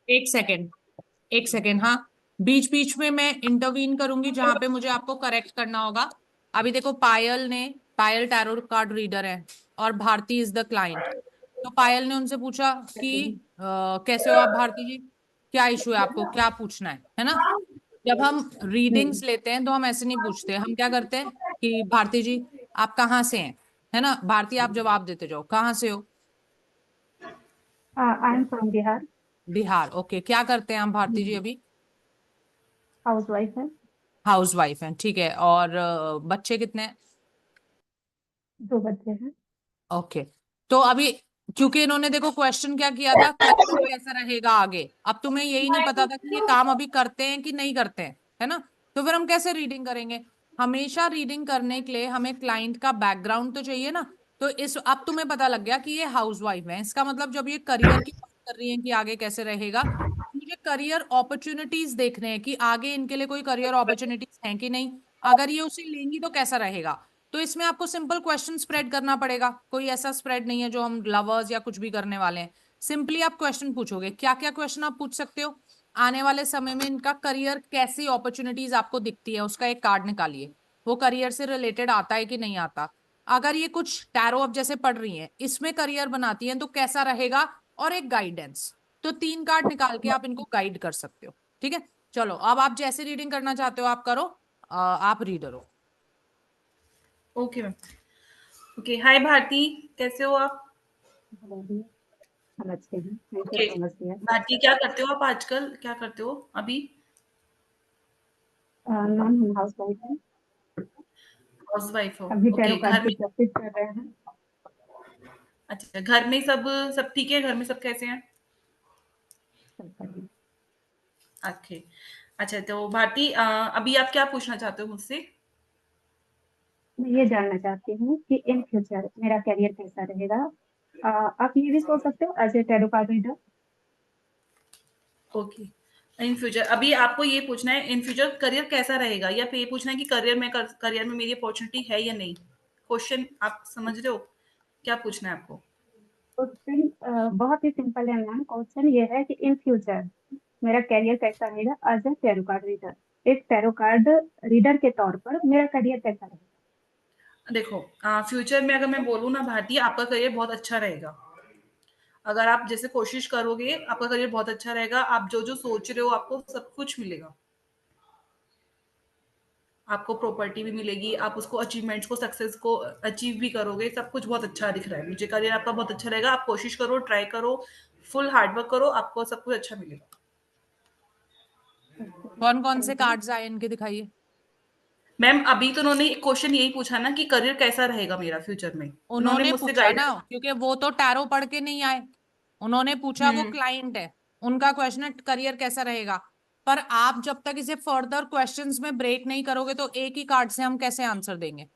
एक सेकेंड, एक सेकेंड, हाँ। बीच बीच में मैं इंटरवीन करूंगी जहां पे मुझे आपको करेक्ट करना होगा। अभी देखो, पायल टैरो कार्ड रीडर है और भारती इज द क्लाइंट। तो पायल ने उनसे पूछा कि कैसे हो आप भारती जी, क्या इशू है आपको, क्या पूछना है ना। जब हम रीडिंग्स लेते हैं तो हम ऐसे नहीं पूछते, हम क्या करते हैं कि भारती जी आप कहाँ से हैं, है ना। भारती आप जवाब देते जाओ, कहाँ से हो। आई am from Bihar. Bihar, okay. क्या करते हैं हम भारती जी अभी। हाउस वाइफ है। हाउस वाइफ हैं, ठीक है। और बच्चे कितने हैं। 2 बच्चे हैं। ओके। तो अभी क्योंकि इन्होंने देखो क्वेश्चन क्या किया था, करियर कैसा रहेगा आगे, अब तुम्हें यही नहीं पता था कि ये काम अभी करते हैं कि नहीं करते हैं, है ना। तो फिर हम कैसे रीडिंग करेंगे। हमेशा रीडिंग करने के लिए हमें क्लाइंट का बैकग्राउंड तो चाहिए ना। तो इस अब तुम्हें पता लग गया कि ये हाउस वाइफ है, इसका मतलब जब ये करियर की बात कर रही है कि आगे कैसे रहेगा, मुझे करियर अपॉर्चुनिटीज देखने हैं कि आगे इनके लिए कोई करियर अपॉर्चुनिटीज हैं कि नहीं। अगर ये उसे लेंगी तो कैसा रहेगा। तो इसमें आपको सिंपल क्वेश्चन स्प्रेड करना पड़ेगा, कोई ऐसा स्प्रेड नहीं है जो हम लवर्स या कुछ भी करने वाले हैं। सिंपली आप क्वेश्चन पूछोगे, क्या क्या क्वेश्चन आप पूछ सकते हो। आने वाले समय में इनका करियर कैसी अपॉर्चुनिटीज आपको दिखती है, उसका एक कार्ड निकालिए। वो करियर से रिलेटेड आता है कि नहीं आता। अगर ये कुछ टैरो अब जैसे पढ़ रही हैं इसमें करियर बनाती हैं तो कैसा रहेगा, और एक गाइडेंस। तो 3 कार्ड निकाल के आप इनको गाइड कर सकते हो। ठीक है। चलो अब आप जैसे रीडिंग करना चाहते हो आप करो। आप रीडर हो। Okay ma'am. Okay, hi Bharti, कैसे हो आप। बढ़िया, हम अच्छे हैं। Thank you okay, so much dear. Bharti क्या करते हो आप आजकल, क्या करते हो अभी। मैम हम हाउस वाइफ हैं। हाउस वाइफ हो। अभी टैरो ओके, कार्ड घर की में। प्रैक्टिस कर रहे हैं। अच्छा, घर में सब सब ठीक है, घर में सब कैसे हैं। सब बढ़िया। ओके। अच्छा, तो भारती अभी आप क्या पूछना चाहते हो मुझसे। मैं ये जानना चाहती हूँ कि इन फ्यूचर मेरा करियर कैसा रहेगा। आप ये भी सोच सकते हो as a tarot card reader. Okay. In future अभी आपको ये पूछना है इन फ्यूचर करियर कैसा रहेगा, या फिर ये पूछना है कि करियर में मेरी अपॉर्चुनिटी है या नहीं। क्वेश्चन आप समझ रहे हो, क्या पूछना है आपको। क्वेश्चन बहुत ही सिंपल है मैम। क्वेश्चन ये है कि इन फ्यूचर मेरा करियर कैसा रहेगा as a tarot card reader. एक टैरो कार्ड रीडर के तौर पर मेरा करियर कैसा रहेगा। देखो, फ्यूचर में अगर मैं बोलूँ ना भारती, आपका करियर बहुत अच्छा रहेगा। अगर आप जैसे कोशिश करोगे आपका करियर बहुत अच्छा रहेगा, आप जो जो सोच रहे हो आपको सब कुछ मिलेगा। आपको प्रॉपर्टी भी मिलेगी, आप उसको अचीवमेंट्स को सक्सेस को अचीव भी करोगे, सब कुछ बहुत अच्छा दिख रहा है मुझे। करियर आपका बहुत अच्छा रहेगा, आप कोशिश करो, ट्राई करो, फुल हार्डवर्क करो, आपको सब कुछ अच्छा मिलेगा। कौन कौन से थैंक यू। कार्ड्स आए इनके दिखाइए। मैम अभी तो उन्होंने क्वेश्चन यही पूछा ना कि करियर कैसा रहेगा मेरा फ्यूचर में, उन्होंने उन्होंने मुझसे पूछा ना, गाइडेंस। क्योंकि वो तो टैरो पढ़ के नहीं आए। उन्होंने पूछा, वो हम्म। क्लाइंट है, उनका क्वेश्चन है करियर कैसा रहेगा। पर आप जब तक इसे फर्दर क्वेश्चंस में ब्रेक नहीं करोगे तो एक ही कार्ड से हम कैसे आंसर देंगे।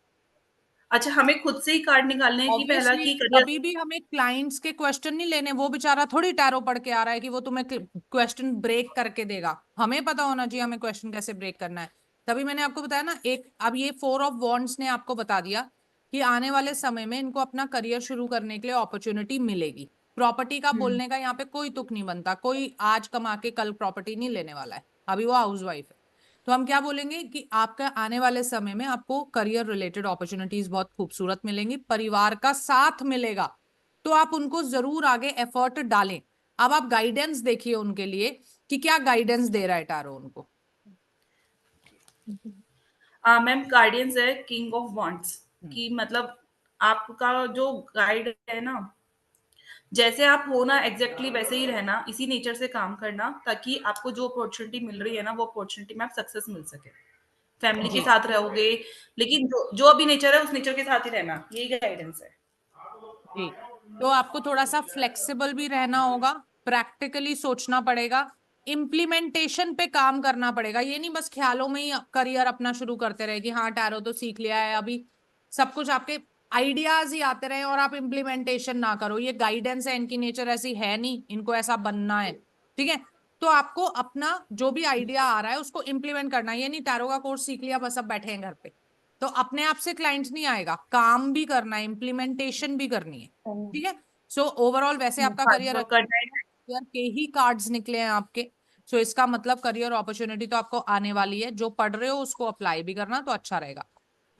अच्छा, हमें खुद से ही कार्ड निकालने हैं कि पहला ऑब्वियसली की करियर। कभी भी हमें क्लाइंट्स के क्वेश्चन नहीं लेने, वो बेचारा थोड़ी टैरो पढ़ के आ रहा है कि वो तुम्हें क्वेश्चन ब्रेक करके देगा। हमें पता होना चाहिए हमें क्वेश्चन कैसे ब्रेक करना है। तभी मैंने आपको बताया ना, एक अब ये 4 ऑफ वॉन्ड्स ने आपको बता दिया कि आने वाले समय में इनको अपना करियर शुरू करने के लिए अपॉर्चुनिटी मिलेगी। प्रॉपर्टी का हम्म। बोलने का यहाँ पे कोई तुक नहीं बनता, कोई आज कमा के कल प्रॉपर्टी नहीं लेने वाला है। अभी वो हाउस वाइफ है। तो हम क्या बोलेंगे कि आपका आने वाले समय में आपको करियर रिलेटेड अपॉर्चुनिटीज बहुत खूबसूरत मिलेंगी, परिवार का साथ मिलेगा। तो आप उनको जरूर आगे एफर्ट डालें। अब आप गाइडेंस देखिए उनके लिए कि क्या गाइडेंस दे रहा है टारो उनको। मैम गार्डियंस है किंग ऑफ वॉन्ट्स, हम्म। कि मतलब आपका जो गाइड है ना, जैसे आप हो ना एग्जैक्टली वैसे ही रहना, इसी नेचर से काम करना, ताकि आपको जो अपॉर्चुनिटी मिल रही है ना वो अपॉर्चुनिटी में आप सक्सेस मिल सके। फैमिली के जी साथ रहोगे, लेकिन जो जो अभी नेचर है उस नेचर के साथ ही रहना, यही गाइडेंस है। जी। तो आपको थोड़ा सा फ्लेक्सिबल भी रहना होगा, प्रैक्टिकली सोचना पड़ेगा, इम्प्लीमेंटेशन पे काम करना पड़ेगा। ये नहीं बस ख्यालों में ही करियर अपना शुरू करते रहे कि हाँ टैरो तो सीख लिया है अभी, सब कुछ आपके आइडियाज ही आते रहे और आप इम्प्लीमेंटेशन ना करो। ये गाइडेंस है, इनकी नेचर ऐसी है नहीं, इनको ऐसा बनना है। ठीक है। तो आपको अपना जो भी आइडिया आ रहा है उसको इम्प्लीमेंट करना है। ये नहीं टैरो का कोर्स सीख लिया बस अब बैठे हैं घर पे। तो अपने आप से क्लाइंट नहीं आएगा, काम भी करना है, इम्प्लीमेंटेशन भी करनी है। ठीक है। सो ओवरऑल वैसे आपका हार्ड करियर वर्क करना है। ईयर के ही कार्ड्स निकले हैं आपके। सो इसका मतलब करियर अपॉर्चुनिटी तो आपको आने वाली है, जो पढ़ रहे हो उसको अप्लाई भी करना तो अच्छा रहेगा।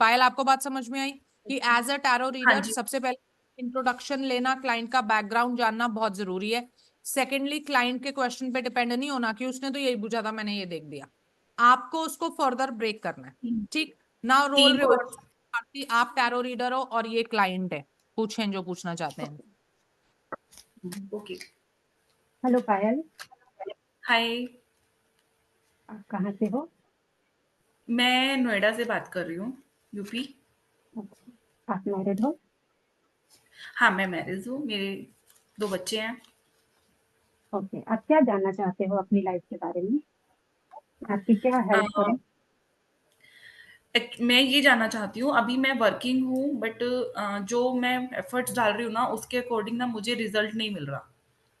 पायल, आपको बात समझ में आई कि एज अ टैरो हाँ रीडर जी। सबसे पहले इंट्रोडक्शन लेना, क्लाइंट का बैकग्राउंड जानना बहुत जरूरी है। सेकेंडली, क्लाइंट के क्वेश्चन पे डिपेंड नहीं होना कि उसने तो यही पूछा था मैंने ये देख दिया, आपको उसको फर्दर ब्रेक करना है। ठीक, ना रोल तीन रिवर्स। कोर्स। आप टैरो रीडर हो और ये क्लाइंट है, पूछें जो पूछना चाहते हैं। ओके। हेलो पायल, हाय। आप कहाँ से हो? मैं नोएडा से बात कर रही हूँ, यूपी। अच्छा, आप मैरिड हो? हाँ, मैं मैरिज हूँ, मेरे 2 बच्चे हैं। ओके, आप क्या जानना चाहते हो अपनी लाइफ के बारे में? आपकी क्या अ, हेल्प करूं? मैं ये जानना चाहती हूँ, अभी मैं वर्किंग हूँ बट जो मैं एफर्ट्स डाल रही हूँ ना उसके अकॉर्डिंग ना मुझे रिजल्ट नहीं मिल रहा,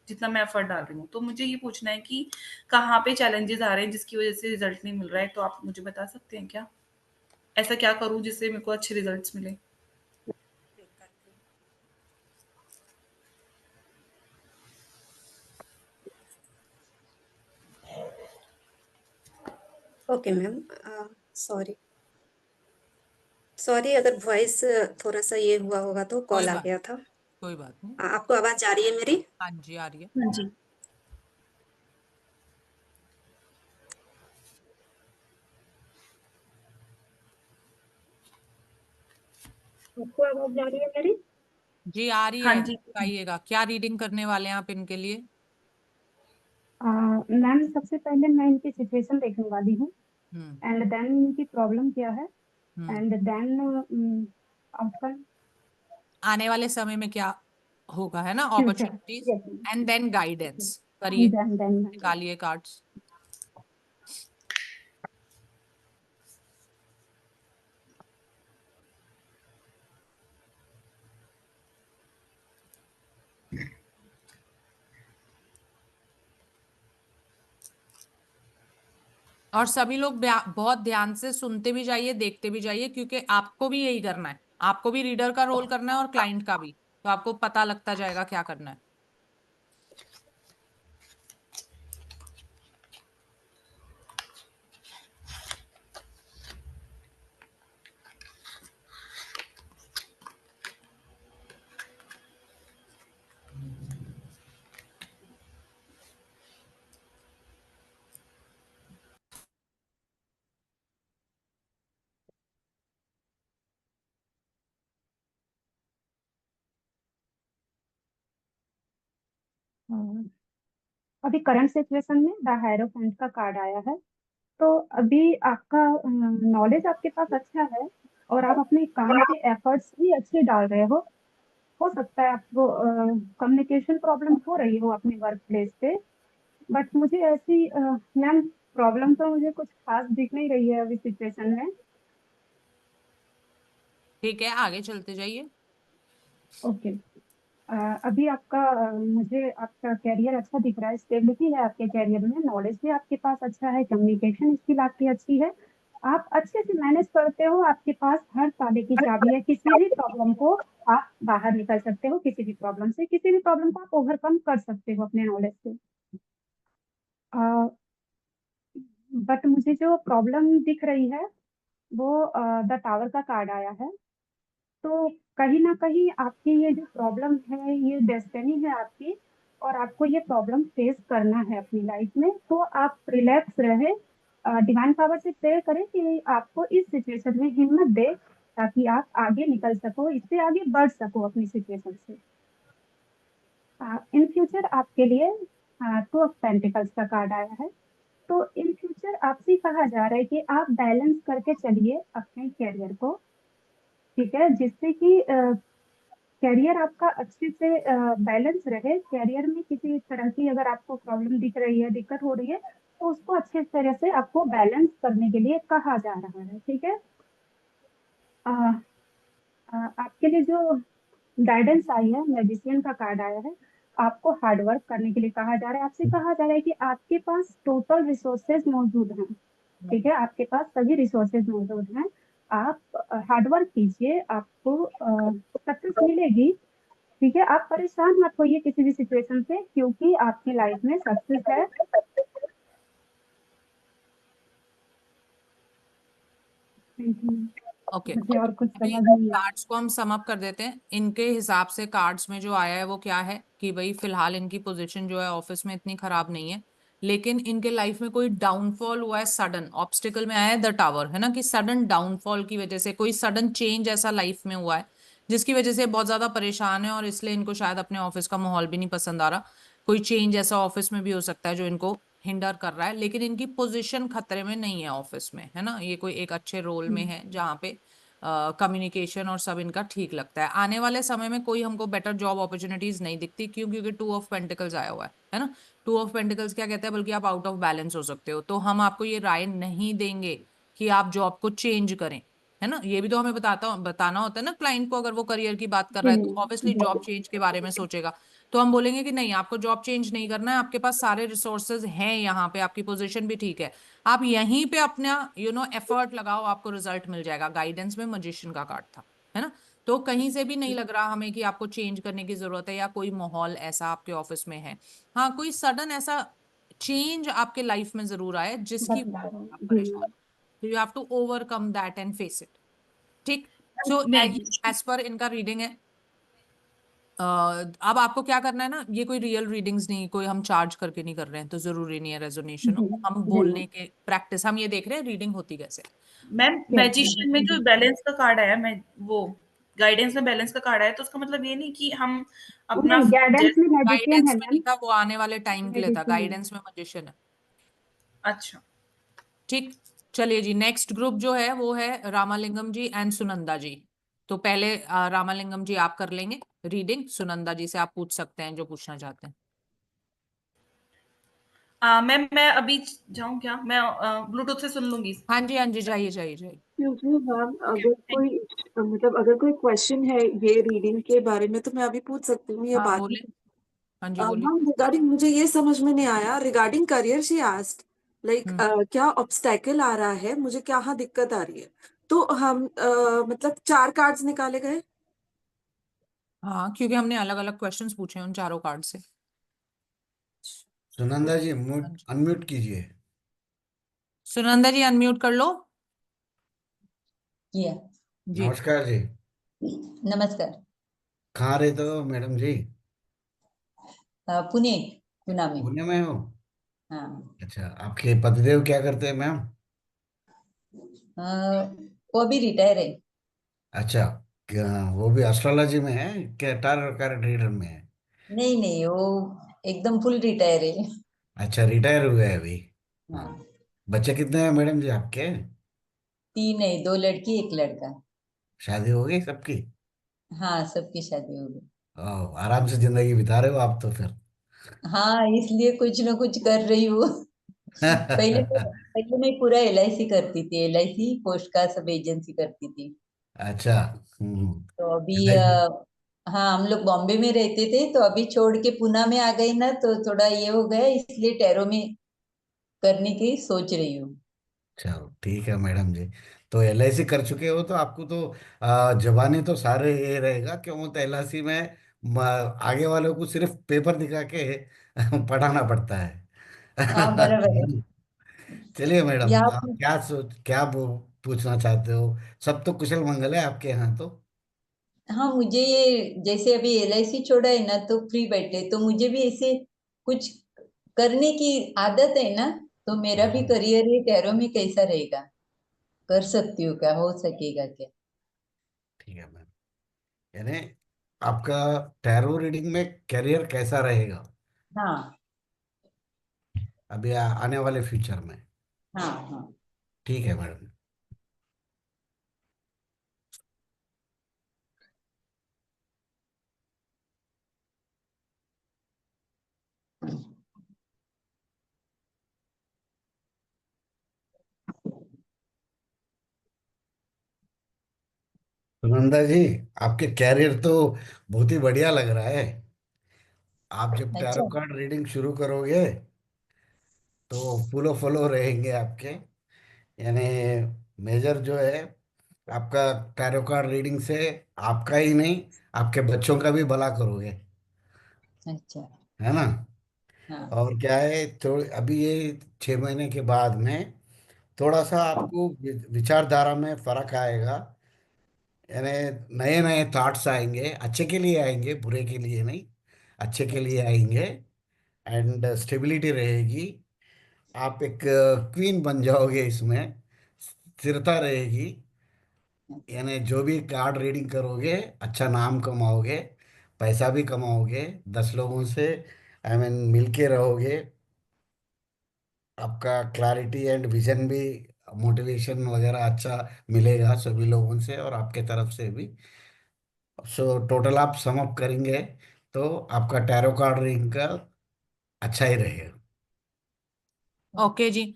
जितना मैं एफर्ट डाल रही हूँ। तो मुझे ये पूछना है कि कहाँ पे चैलेंजेस आ रहे हैं जिसकी वजह से रिजल्ट नहीं मिल रहा है, तो आप मुझे बता सकते हैं क्या? ऐसा क्या करूँ जिससे मेरे को अच्छे रिजल्ट्स मिले? ओके मैम, सॉरी सॉरी अगर वॉइस थोड़ा सा ये हुआ होगा तो कोई कॉल आ बात गया था। कोई बात नहीं। आपको आवाज आ रही है मेरी? हाँ जी, आ रही है। हाँ जी। आपको आवाज आ रही है मेरी? जी आ रही हाँ है, जी। बताइएगा क्या रीडिंग करने वाले हैं आप इनके लिए। मैम, सबसे पहले मैं इनकी सिचुएशन देखने वाली हूँ, हम्म। एंड देन इनकी प्रॉब्लम क्या है, हम्म। एंड देन आउटकम, आने वाले समय में क्या होगा, है ना, future. Opportunities yes and then guidance. करिए, मैम, देन निकालिए कार्ड्स। और सभी लोग बहुत ध्यान से सुनते भी जाइए, देखते भी जाइए, क्योंकि आपको भी यही करना है। आपको भी रीडर का रोल करना है और क्लाइंट का भी, तो आपको पता लगता जाएगा क्या करना है। अभी करंट सिचुएशन में द हायरोफेंट का कार्ड आया है। तो अभी आपका नॉलेज आपके पास अच्छा है, और आप अपने काम के एफर्ट्स भी अच्छे डाल रहे हो सकता है आपको कम्युनिकेशन प्रॉब्लम हो रही हो अपने वर्क प्लेस पे, बट मुझे ऐसी मैम प्रॉब्लम तो मुझे कुछ खास दिख नहीं रही है अभी सिचुएशन में। ठीक है, आगे चलते जाइए। ओके। अभी आपका मुझे आपका कैरियर अच्छा दिख रहा है, स्टेबिलिटी है आपके कैरियर में, नॉलेज भी आपके पास अच्छा है, कम्युनिकेशन स्किल आपकी अच्छी है, आप अच्छे से मैनेज करते हो, आपके पास हर ताले की चाबी है, किसी भी प्रॉब्लम को आप बाहर निकल सकते हो, किसी भी प्रॉब्लम से, किसी भी प्रॉब्लम को आप ओवरकम कर सकते हो अपने नॉलेज से। बट मुझे जो प्रॉब्लम दिख रही है वो द टावर का कार्ड आया है। तो कहीं ना कहीं आपकी ये जो प्रॉब्लम है ये डेस्टिनी है आपकी, और आपको ये प्रॉब्लम फेस करना है अपनी लाइफ में। तो आप रिलैक्स रहे, डिवाइन पावर से प्रेयर करें कि आपको इस सिचुएशन में हिम्मत दे, ताकि आप आगे निकल सको, इससे आगे बढ़ सको अपनी सिचुएशन से। इन फ्यूचर आपके लिए टू ऑफ पेंटिकल्स का कार्ड आया है। तो इन फ्यूचर आपसे कहा जा रहा है कि आप बैलेंस करके चलिए अपने कैरियर को, ठीक है, जिससे कि कैरियर आपका अच्छे से बैलेंस रहे। कैरियर में किसी तरह की अगर आपको प्रॉब्लम दिख रही है, दिक्कत हो रही है, तो उसको अच्छे तरह से आपको बैलेंस करने के लिए कहा जा रहा है, ठीक है। अ, आपके लिए जो गाइडेंस आई है, मैजिशियन का कार्ड आया है। आपको हार्ड वर्क करने के लिए कहा जा रहा है, आपसे कहा जा रहा है कि आपके पास टोटल रिसोर्सेज मौजूद हैं, ठीक है, आपके पास सभी रिसोर्सेज मौजूद हैं। आप हार्ड वर्क कीजिए, आपको सक्सेस मिलेगी। ठीक है, आप परेशान मत होइए किसी भी सिचुएशन से, क्योंकि आपकी लाइफ में सक्सेस है। ओके, मुझे और कुछ अभी समझ नहीं आया। कार्ड्स को हम सम अप कर देते हैं। इनके हिसाब से कार्ड्स में जो आया है वो क्या है कि भाई फिलहाल इनकी पोजीशन जो है ऑफिस में इतनी खराब नहीं है, लेकिन इनके लाइफ में कोई डाउनफॉल हुआ है, सडन ऑब्स्टिकल में आया है द टावर, है ना, कि सडन डाउनफॉल की वजह से कोई सडन चेंज ऐसा लाइफ में हुआ है जिसकी वजह से बहुत ज्यादा परेशान है, और इसलिए इनको शायद अपने ऑफिस का माहौल भी नहीं पसंद आ रहा। कोई चेंज ऐसा ऑफिस में भी हो सकता है जो इनको हिंडर कर रहा है, लेकिन इनकी पोजीशन खतरे में नहीं है ऑफिस में, है ना, ये कोई एक अच्छे रोल में है जहाँ पे कम्युनिकेशन और सब इनका ठीक लगता है। आने वाले समय में कोई हमको बेटर जॉब अपॉर्चुनिटीज नहीं दिखती, क्यों, क्योंकि 2 ऑफ पेंटिकल्स आया हुआ है ना। 2 ऑफ पेंटिकल्स क्या कहते हैं, बल्कि आप आउट ऑफ बैलेंस हो सकते हो, तो हम आपको ये राय नहीं देंगे कि आप जॉब को चेंज करें, है ना। ये भी तो हमें बताना होता है ना क्लाइंट को, अगर वो करियर की बात कर रहा है तो ऑब्वियसली जॉब चेंज के बारे में सोचेगा। तो हम बोलेंगे कि नहीं, आपको जॉब चेंज नहीं करना है, आपके पास सारे रिसोर्सेज हैं यहाँ पे, आपकी पोजीशन भी ठीक है, आप यहीं पे अपना एफर्ट लगाओ, आपको रिजल्ट मिल जाएगा। गाइडेंस में मजिशियन का कार्ड था, है ना। तो कहीं से भी नहीं लग रहा हमें कि आपको चेंज करने की जरूरत है या कोई माहौल ऐसा आपके ऑफिस में है। हाँ, कोई सडन ऐसा चेंज आपके लाइफ में जरूर आया जिसकी बदला वजह है। से आप परेशान हो, तो you have to overcome that and face it. ठीक। सो नहीं, एज पर इनका रीडिंग है। अब आपको क्या करना है ना, ये कोई रियल रीडिंग्स नहीं, कोई हम चार्ज करके नहीं कर रहे हैं, तो जरूरी नहीं है रेजोनेशन हो, हम बोलने के प्रैक्टिस हम ये देख रहे हैं रीडिंग होती कैसे। मैम कैसे? मैजिशियन में जो बैलेंस का कार्ड आया, मैं वो गाइडेंस में बैलेंस का कार्ड आया, तो उसका मतलब ये नहीं कि हम अपना नहीं, गाइडेंस में जैसे मैजिशियन है गाइडेंस में नहीं मैम। था, वो आने वाले टाइम के लिए था, मैजिशियन है। गाइडेंस में मजिशियन है। अच्छा। ठीक। चलिए जी, नेक्स्ट ग्रुप जो है वो है रामालिंगम जी एंड सुनंदा जी। तो पहले रामालिंगम जी आप कर लेंगे रीडिंग, सुनंदा जी से आप पूछ सकते हैं जो पूछना चाहते हैं। मैम मैं अभी जाऊं क्या? मैं ब्लूटूथ से सुन लूंगी। हाँ जी, हाँ जी, जाइए जाइए जाइए। क्योंकि मैम ओके, अगर थैंक कोई मतलब अगर कोई क्वेश्चन है ये रीडिंग के बारे में तो मैं अभी पूछ सकती हूँ या हाँ बाद में। बोले, हाँ जी बोलिए। मैम रिगार्डिंग मुझे ये समझ में नहीं आया regarding career she asked like hmm. क्या ऑब्स्टेकल आ रहा है मुझे क्या दिक्कत आ रही है। तो हम मतलब 4 कार्ड्स निकाले गए। हाँ, क्योंकि हमने अलग अलग क्वेश्चंस पूछे हैं उन चारों कार्ड से। सुनंदा जी हाँ म्यूट जी। अनम्यूट कीजिए। सुनंदा जी अनम्यूट कर लो। किया। जी। नमस्कार जी। नमस्कार। कहाँ रहते हो मैडम जी? पुणे, पुणे में। पुणे में हो? हाँ। अच्छा, आपके पतिदेव क्या करते हैं मैम? अ, वो भी रिटायर है। अच्छा, क्या वो भी एस्ट्रोलॉजी में है क्या, टारर कार्ड रीडर में है? नहीं नहीं, वो एकदम फुल रिटायर है। अच्छा, रिटायर हुए हैं अभी। हाँ। हाँ। बच्चे कितने हैं मैडम जी आपके? 3 है, 2 लड़की 1 लड़का। शादी हो गई सबकी? हाँ, सबकी शादी हो गई। ओह, आराम से जिंदगी बिता रहे हो आप तो फिर। हाँ, इसलिए कुछ ना कुछ कर रही हूँ। पहले मैं पूरा LIC करती थी, LIC पोस्ट का सब एजेंसी करती थी। अच्छा। हम्म। तो अभी LIC। हाँ, हम लोग बॉम्बे में रहते थे, तो अभी छोड़ के पुणे में आ गई ना, तो थोड़ा ये हो गया, इसलिए टैरो में करने की सोच रही हूँ। चलो ठीक है मैडम जी। तो LIC कर चुके हो तो आपको तो जवानी तो सारे ये रहेगा, क्यों तो LIC में आगे वालों को सिर्फ पेपर दिखा के पढ़ाना पड़ता है। हाँ, बराबर है। चलिए मैडम, या आप क्या पूछना चाहते हो? सब तो कुशल मंगल है आपके यहाँ तो। हाँ, मुझे ये जैसे अभी LIC छोड़ा है ना, तो फ्री बैठे, तो मुझे भी ऐसे कुछ करने की आदत है ना, तो मेरा भी हाँ, करियर ये टैरो में कैसा रहेगा, कर सकती हूँ क्या, हो सकेगा क्या? ठीक है मैम। यानी आपका टैरो रीडिंग में करियर कैसा रहेगा हाँ अभी आने वाले फ्यूचर में? हाँ हाँ। ठीक है मैडम। सुनंदा जी, आपके कैरियर तो बहुत ही बढ़िया लग रहा है। आप जब टैरो अच्छा। कार्ड रीडिंग शुरू करोगे तो फुलो फॉलो रहेंगे आपके। यानी मेजर जो है आपका टैरो कार्ड रीडिंग से आपका ही नहीं, आपके बच्चों का भी भला करोगे, अच्छा। है ना। हाँ। और क्या है, तो अभी ये 6 महीने के बाद में थोड़ा सा आपको विचारधारा में फर्क आएगा, यानी नए नए थॉट्स आएंगे, अच्छे के लिए आएंगे, बुरे के लिए नहीं, अच्छे के लिए आएंगे। एंड स्टेबिलिटी रहेगी, आप एक क्वीन बन जाओगे इसमें, स्थिरता रहेगी, यानी जो भी कार्ड रीडिंग करोगे अच्छा नाम कमाओगे, पैसा भी कमाओगे, 10 लोगों से मिलके रहोगे, आपका क्लैरिटी एंड विजन भी, मोटिवेशन वगैरह अच्छा मिलेगा सभी लोगों से और आपके तरफ से भी। सो टोटल आप सम अप करेंगे तो आपका टैरो कार्ड रीडिंग का अच्छा ही रहेगा। ओके जी।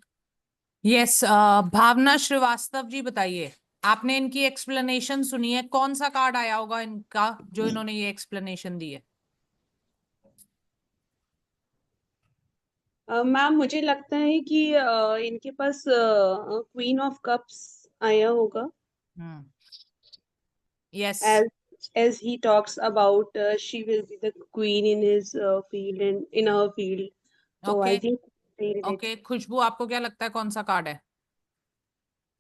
यस, भावना श्रीवास्तव जी बताइए, आपने इनकी एक्सप्लेनेशन सुनी है, कौन सा कार्ड आया होगा इनका जो इन्होंने ये एक्सप्लेनेशन दी है? मैम मुझे लगता है कि इनके पास क्वीन ऑफ कप्स आया होगा, हम्म। Yes. as he talks about she will be the queen in his field and in her field. So okay. I think they relate. Okay, Khushboo आपको क्या लगता है कौन सा कार्ड है?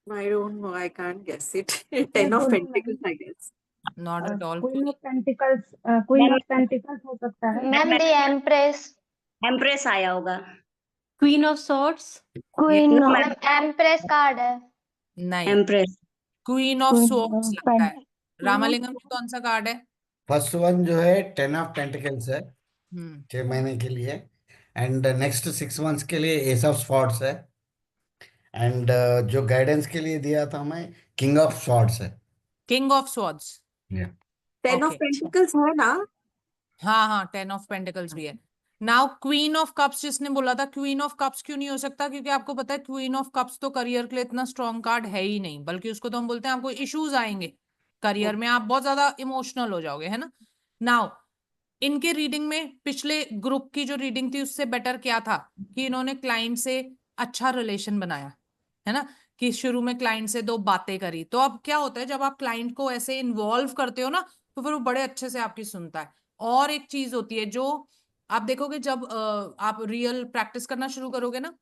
I don't know. I can't guess it. मैं 10 of बोलूँ Pentacles, I guess. Not at all. Queen of pentacles, queen ma'am, of pentacles हो सकता है। Ma'am the empress. एम्प्रेस आया होगा। Queen of swords. Queen queen ma'am, empress card है। नहीं, empress. Queen of swords लगता है। रामालिंगम जी कौन सा कार्ड है? फर्स्ट वन जो है 10 ऑफ पेंटिकल्स है, हम्म। 6 महीने के लिए। एंड नेक्स्ट 6 मंथ्स के लिए एस ऑफ स्वॉर्ड्स है। एंड जो गाइडेंस के लिए दिया था मैं, किंग ऑफ स्वॉर्ड्स है। King of swords. 10 of okay. Pentacles है ना? हाँ हाँ, 10 ऑफ पेंटिकल्स भी है। नाउ क्वीन ऑफ कप्स जिसने बोला था, क्वीन ऑफ कप्स क्यों नहीं हो सकता? क्योंकि आपको पता है क्वीन ऑफ कप्स तो करियर के लिए इतना स्ट्रॉन्ग कार्ड है ही नहीं, बल्कि उसको तो हम बोलते हैं आपको इश्यूज आएंगे करियर में, आप बहुत ज्यादा इमोशनल हो जाओगे, है ना। नाउ इनके रीडिंग में पिछले ग्रुप की जो रीडिंग थी उससे बेटर क्या था कि इन्होंने क्लाइंट से अच्छा रिलेशन बनाया, है ना, कि शुरू में क्लाइंट से 2 बातें करी। तो अब क्या होता है जब आप क्लाइंट को ऐसे इन्वॉल्व करते हो ना, तो फिर वो बड़े अच्छे से आपकी सुनता है। और एक चीज होती है जो आप देखोगे जब आप रियल प्रैक्टिस करना शुरू करोगे ना,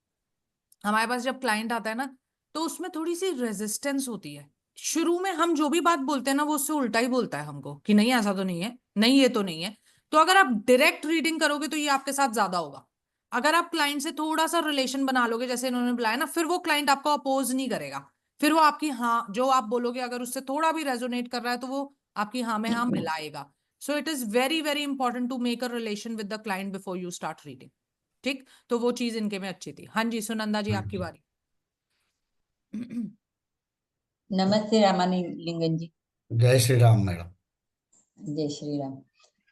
हमारे पास जब क्लाइंट आता है ना, तो उसमें थोड़ी सी रेजिस्टेंस होती है। शुरू में हम जो भी बात बोलते हैं ना वो उससे उल्टा ही बोलता है हमको कि नहीं ऐसा तो नहीं है, नहीं ये तो नहीं है। तो अगर आप डायरेक्ट रीडिंग करोगे तो ये आपके साथ ज्यादा होगा। अगर आप क्लाइंट से थोड़ा सा रिलेशन बना लोगे जैसे इन्होंने बुलाया ना, फिर वो क्लाइंट आपको अपोज नहीं करेगा। फिर वो आपकी हाँ जो आप बोलोगे अगर उससे थोड़ा भी रेजोनेट कर रहा है तो वो आपकी हाँ में हाँ मिलाएगा। So it is very very important to make a relation with the client before you start reading. ठीक, तो वो चीज इनके में अच्छी थी। हाँ जी सुनंदा जी हाँ आपकी जी। बारी। नमस्ते रामालिंगम जी। जय श्री राम मैडम। जय श्री राम।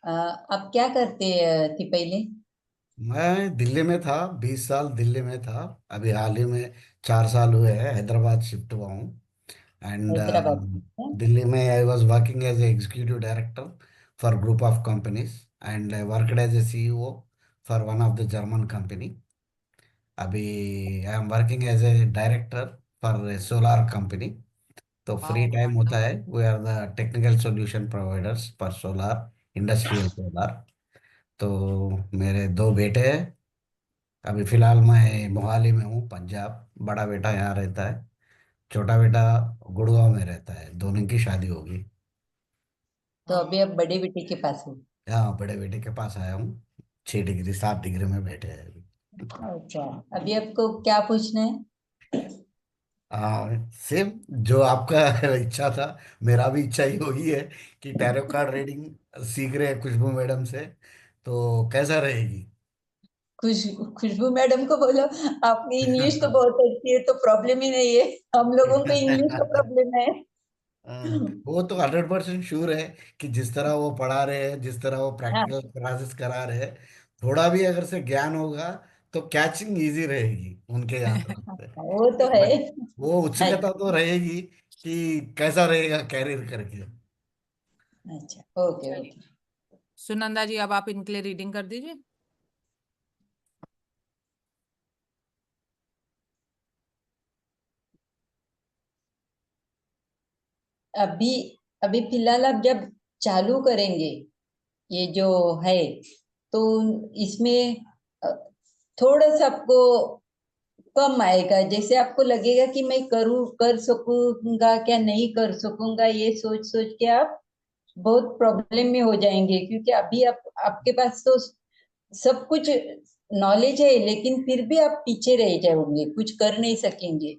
आप क्या करते थे पहले? मैं दिल्ली में था, 20 साल दिल्ली में था। अभी हाल ही में 4 साल हुए हैं हैदराबाद शिफ्ट हुआ हूँ। एंड हैदराबाद में? दिल्ली में I was working as executive director for group of companies, and I worked as a CEO for one of the German company. अभी I am working as a director for a solar company. तो free wow, time होता है, we are the technical solution providers for solar, industrial solar. तो मेरे 2 बेटे हैं। अभी फिलहाल मैं मोहाली में हूँ, पंजाब। बड़ा बेटा यहाँ रहता है, छोटा बेटा गुड़गांव में रहता है। दोनों की शादी होगी। तो अभी आप बड़े बेटे के पास हो? यहाँ बड़े बेटे के पास आया हूँ। 6 डिग्री 7 डिग्री में बैठे हैं अभी। अच्छा, अभी आपको क्या पूछना है? हाँ, सेम जो आपका इच्छा था, मेरा भी इच्छा ही वही है कि टैरो कार्ड रीडिंग सीख रहे हैं खुशबू मैडम से, तो कैसा रहेगी? खुशबू मैडम को बोलो, आपकी इंग्लिश तो बहुत अच्छी है तो प्रॉब्लम ही नहीं है। हम लोगों को इंग्लिश का प्रॉब्लम है। वो तो 100% श्योर है कि जिस तरह वो पढ़ा रहे हैं, जिस तरह वो हाँ, प्रैक्टिकल क्लासेस करा रहे हैं, थोड़ा भी अगर से ज्ञान होगा तो कैचिंग इजी रहेगी उनके यहाँ तरफ से। वो तो है। बट वो उत्सुकता तो रहेगी कि कैसा रहेगा कैरियर करके। अच्छा, ओके चलिए ओके। सुनंदा जी अब आप इनके लिए रीडिंग कर दीजिए। अभी अभी फिलहाल आप जब चालू करेंगे ये जो है, तो इसमें थोड़ा सा आपको कम आएगा। जैसे आपको लगेगा कि मैं कर सकूंगा क्या नहीं कर सकूंगा, ये सोच सोच के आप बहुत प्रॉब्लम में हो जाएंगे, क्योंकि अभी आपके पास तो सब कुछ नॉलेज है, लेकिन फिर भी आप पीछे रह जाओगे, कुछ कर नहीं सकेंगे।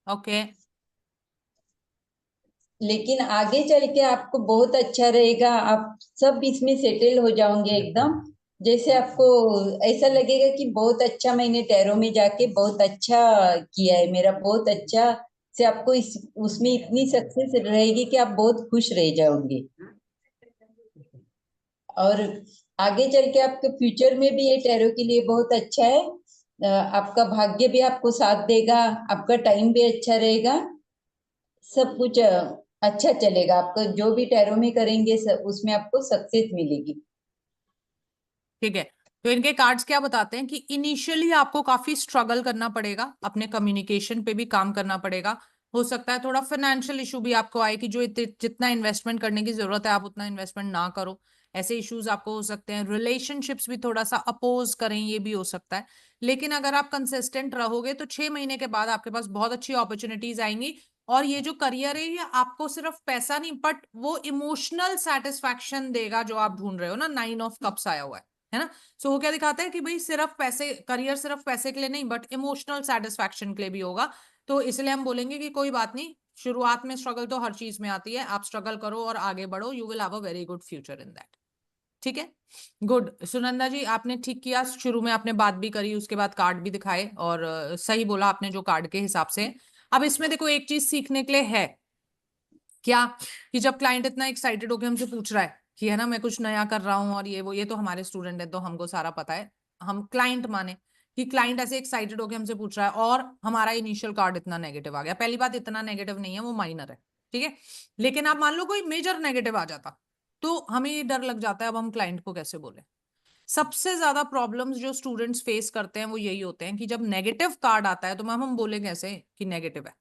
ओके। लेकिन आगे चल के आपको बहुत अच्छा रहेगा, आप सब इसमें सेटल हो जाओगे एकदम। जैसे आपको ऐसा लगेगा कि बहुत अच्छा, मैंने टैरो में जाके बहुत अच्छा किया है, मेरा बहुत अच्छा से आपको उसमें इतनी सक्सेस रहेगी कि आप बहुत खुश रह जाओगे। और आगे चल के आपके फ्यूचर में भी ये टैरो के लिए बहुत अच्छा है। आपका भाग्य भी आपको साथ देगा, आपका टाइम भी अच्छा रहेगा, सब कुछ अच्छा चलेगा। आपका जो भी टैरो में करेंगे उसमें आपको सक्सेस मिलेगी। ठीक है, तो इनके कार्ड्स क्या बताते हैं कि इनिशियली आपको काफी स्ट्रगल करना पड़ेगा, अपने कम्युनिकेशन पे भी काम करना पड़ेगा। हो सकता है थोड़ा फाइनेंशियल इशू भी आपको आए कि जो जितना इन्वेस्टमेंट करने की जरूरत है आप उतना इन्वेस्टमेंट ना करो, ऐसे इश्यूज आपको हो सकते हैं। रिलेशनशिप्स भी थोड़ा सा अपोज करें, ये भी हो सकता है। लेकिन अगर आप कंसिस्टेंट रहोगे तो 6 महीने के बाद आपके पास बहुत अच्छी अपॉर्चुनिटीज आएंगी। और ये जो करियर है ये आपको सिर्फ पैसा नहीं बट वो इमोशनल सेटिस्फैक्शन देगा जो आप ढूंढ रहे हो ना। 9 ऑफ कप्स आया हुआ है ना। सो वो क्या दिखाता है कि भाई सिर्फ पैसे, करियर सिर्फ पैसे के लिए नहीं बट इमोशनल सेटिस्फैक्शन के लिए भी होगा। तो इसलिए हम बोलेंगे कि कोई बात नहीं, शुरुआत में स्ट्रगल तो हर चीज में आती है, आप स्ट्रगल करो और आगे बढ़ो, you will have a very good future in that. ठीक है, गुड। सुनंदा जी आपने ठीक किया, शुरू में आपने बात भी करी, उसके बाद कार्ड भी दिखाए और सही बोला आपने जो कार्ड के हिसाब से। अब इसमें देखो एक चीज सीखने के लिए है क्या, कि जब क्लाइंट इतना एक्साइटेड होकर हमसे पूछ रहा है कि है ना मैं कुछ नया कर रहा हूँ और ये वो, ये तो हमारे स्टूडेंट है तो हमको सारा पता है, हम क्लाइंट माने कि क्लाइंट ऐसे एक्साइटेड होकर हमसे पूछ रहा है और हमारा इनिशियल कार्ड इतना नेगेटिव आ गया। पहली बात, इतना नेगेटिव नहीं है, वो माइनर है, ठीक है। लेकिन आप मान लो कोई मेजर नेगेटिव आ जाता तो हमें ये डर लग जाता है अब हम क्लाइंट को कैसे बोले। सबसे ज्यादा प्रॉब्लम्स जो स्टूडेंट्स फेस करते हैं वो यही होते हैं कि जब नेगेटिव कार्ड आता है तो मैम हम बोले कैसे कि नेगेटिव है।